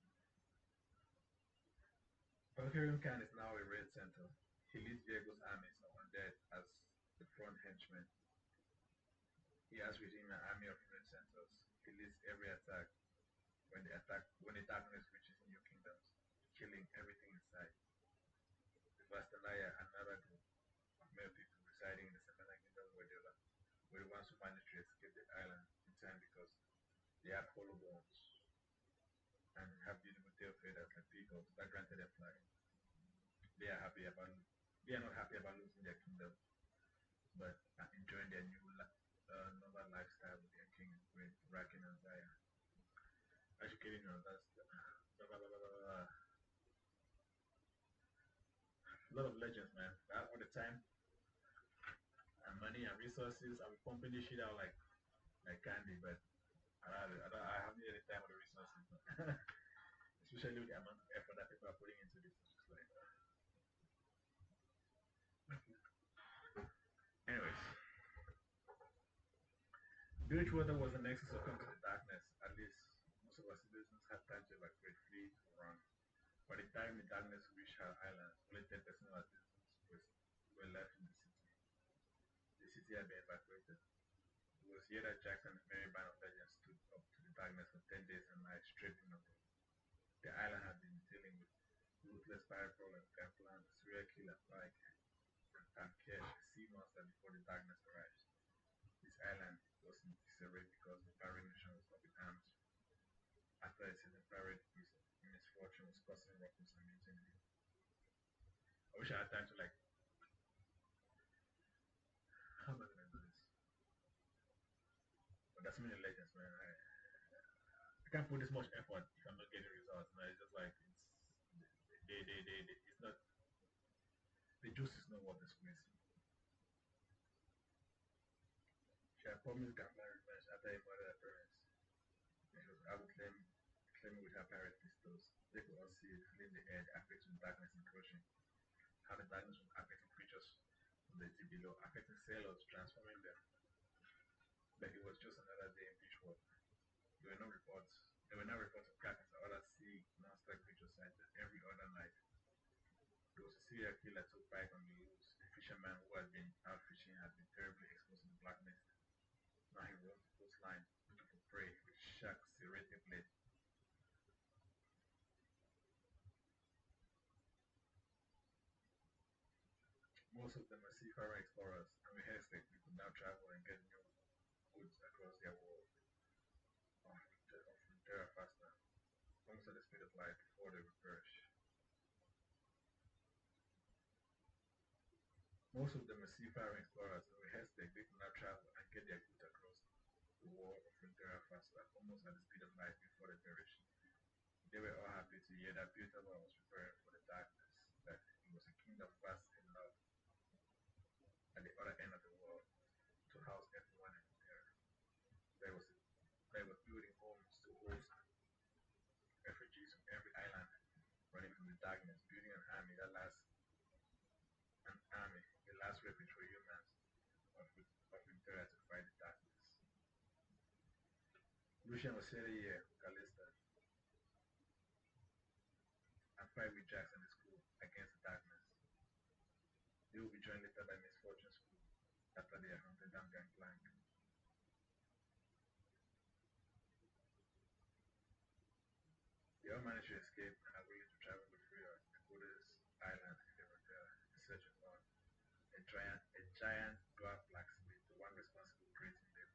Valkyrian Khan is now a red center. He leads Diego's armies of undead as the front henchman. He has with him an army of red centers. He leads every attack when the darkness reaches new kingdoms, killing everything in sight. The Vastanaya, another group of male people residing in the Serpentine Kingdom were the ones who managed to escape the island in time because they have hollow bones and have beautiful tail feathers like peacocks that granted them flight. They are happy about they are not happy about losing their kingdom, but are enjoying their novel lifestyle with their king and queen, Arcane and Zaun. As you can know, that's blah, blah, blah, blah, blah, blah. A lot of legends, man. That all the time and money and resources. I'm pumping this shit out like candy, but I haven't had the time or the resources. Especially with the amount of effort that people are putting into this. It's just like, anyways, Bridgewater was the nexus of come to the darkness. At least most of our citizens had time to evacuate, flee, or run. By the time the darkness reached our islands, only 10% of our citizens were left in the city. The city had been evacuated. It was here that Jackson and Mary Band of Legends stood up to the darkness for 10 days and nights straight in a row. The island had been dealing with ruthless pirate problem, gunplan, serial killer, Arcane, and Tankesh, a sea monster before the darkness arrived. This island was in disarray because the pirate nation was up in arms after a certain pirate misfortune was causing ruckus and mutiny. I wish I had time to like, how am I gonna do this? But that's many legends, man. I can't put this much effort if I'm not getting results. Man. It's just like it's not the juice is not worth the squeeze. She had promised Gambler revenge after he murdered her parents. And she was out claiming with her pirate pistols. They could all see it filling the air, the effects of darkness encroaching. How the darkness was affecting creatures from the deep below, affecting sailors, transforming them. But it was just another day in Beachwater. There were no reports. There were no reports of captains or other sea monster creatures sighted every other night. There was a serial killer took bite on the loose. A fisherman who had been out fishing had been terribly exposed to the black mist. Now he roamed the coastline looking for prey with shark serrated blade. seafaring explorers, and with hairstick, we could now travel and get new goods across their world of Terra faster, almost at the speed of light before they would perish. Most of them were seafaring explorers, and with hairstick, they could now travel and get their goods across the world of Terra faster, almost at the speed of light before they perished. They were all happy to hear that Piltover was preparing for the darkness, that it was a kingdom vast enough at the other end of the world to house everyone in there. There was there was building homes to host refugees from every island, running from the darkness, building an army that lasts an army, the last refuge for humans of Winterra to fight the darkness. Lucian was set here with Callista and fight with Jax and his crew against the darkness. They will be joined later by Misfortune's crew after they are hunted down Gangplank. They all manage to escape and are willing to travel with Freya to Buddha's island in the Rivera in search of a giant dwarf blacksmith, the one responsible for creating the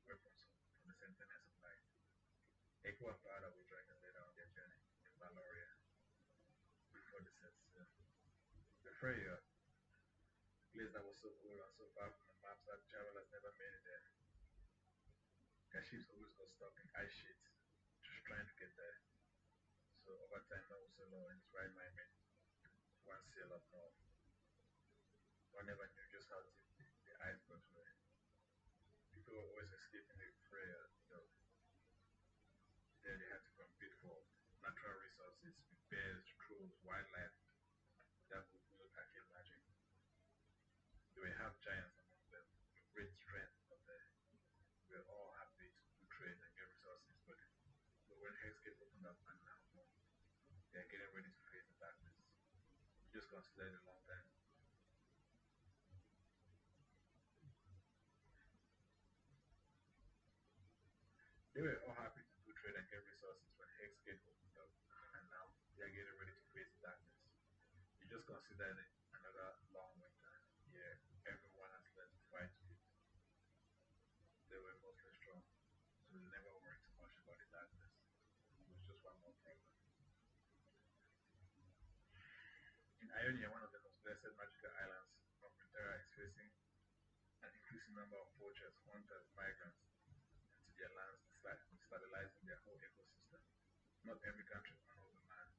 weapons for the Sentinels of Light. Echo and Powder will join them later on their journey to Valoria before the set sail. The Freya, a place that was so cold and so far from the maps that travelers never made it there. Their ships always got stuck in ice sheets, just trying to get there. So over time, Noah Solo and his right mind made one sail up north. One never knew just how deep the ice got were. People were always escaping the Freya, though. There they had to compete for natural resources with bears, trolls, wildlife that would wield arcane magic. There were half giants among them, with great strength, but they were all happy to do trade and get resources. But when Hexgate opened up and now they are getting ready to face the darkness, you just consider it a long time. They were all happy to do trade and get resources when Hexgate opened up, and now they are getting ready to face the darkness. You just consider it another long winter. Yeah, everyone has learned to fight with it. They were mostly strong, so they never worried too much about the darkness. It was just one more problem. In Ionia, one of the most blessed magical islands of Winterra is facing an increasing number of poachers, hunters, migrants into their lands, destabilizing their whole ecosystem. Not every country honors the land,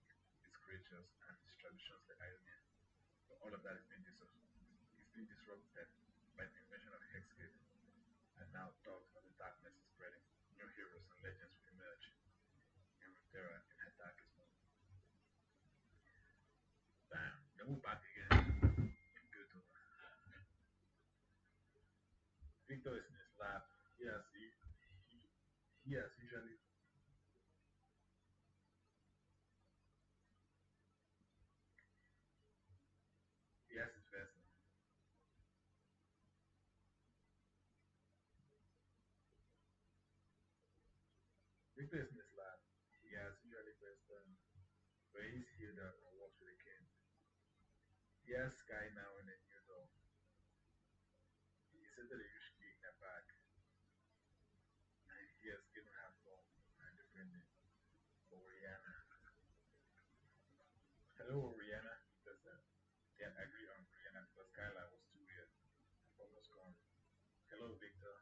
its creatures, and its traditions like Ionia, but all of that is being disrupted by the invention of Hexgate, and now talks of the darkness is spreading. New heroes and legends will emerge in Winterra in her darkest moment. Bam. Then we're back again in Piltover. Victor is in his lab. He has usually he has his vest on. Victor is in his lab. He has usually vest on, where he's healed up and works with the king. He has Sky now in a new door. He inserted a huge key in her back, and he has given her phone and a different name, Oriana. Hello, Oriana. Victor said. They had agreed on Oriana because Skylar was too weird, almost gone. Hello, Victor.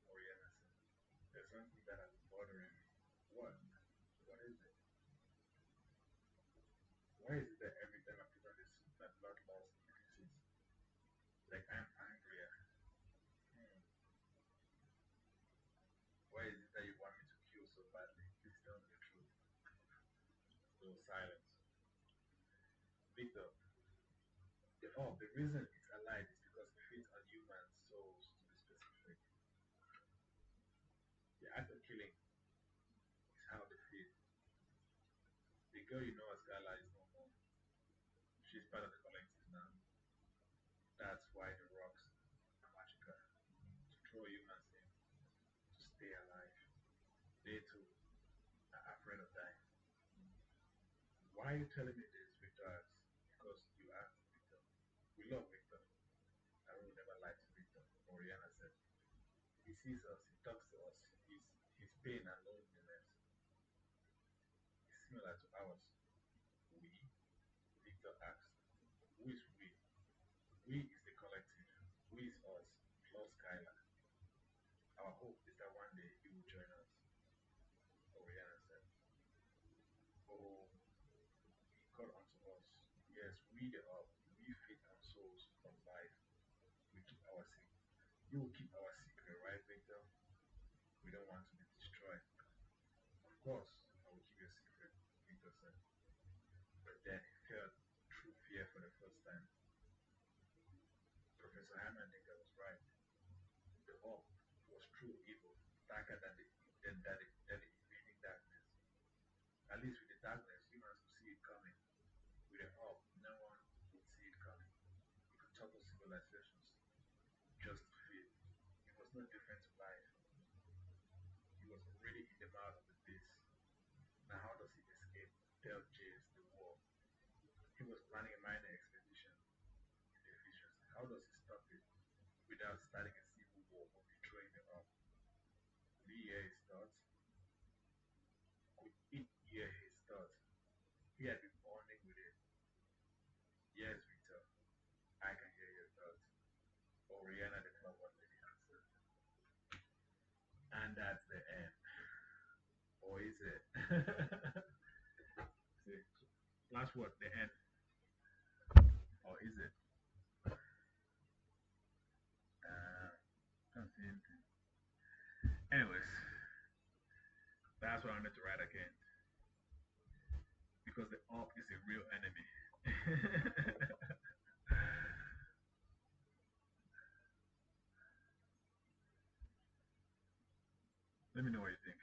Oriana said. There's something that has been bothering me. What? What is it? Why is it that every time I put on this suit, that blood loss increases? Like I'm angrier. Hmm. Why is it that you want me to kill so badly? Please tell me the truth. There was silence. Victor, the reason it's alive is because it feeds on human souls, to be specific. The act of killing is how they feed. The girl you know as Gala is no more. She's part of the collective now. That's why the rocks are magical. To throw humans in, to stay alive. They too are afraid of dying. Why are you telling me this, Victor asks? Because you asked Victor. We love Victor. he sees us, he talks to us, his pain and loneliness is similar to ours. We, Victor asks, who is we? We is the collective. We is us, plus Skylar. Our hope is that one day he will join us. Oriana said, oh, he called unto us. Yes, we the up, we feed our souls from life. We keep our secret. You will keep our secret, right, Victor? We don't want to be destroyed. Of course, I will keep your secret, Victor said. But then he felt true fear for the first time. Professor Hammerdinger was right. The orb was true evil, darker than the invading darkness. At least with the darkness, humans could see it coming. With the orb, no one would see it coming. It could topple civilizations just to feed. It was no different to life. He was already in the mouth of the beast. Now how does he escape? Tell Jace the war. He was planning a minor expedition in the efficiency. How does he stop it without starting a civil war or betraying the orb? Could he hear his thoughts? Could it hear his thoughts? He had been bonding with it. Yes, Victor, I can hear your thoughts. Oriana the clockwork lady answered. And that's the end. Or is it? See, last word, the end. Or is it? Can't see anything. Anyways, that's what I wanted to write again. Because the op is a real enemy. Let me know what you think.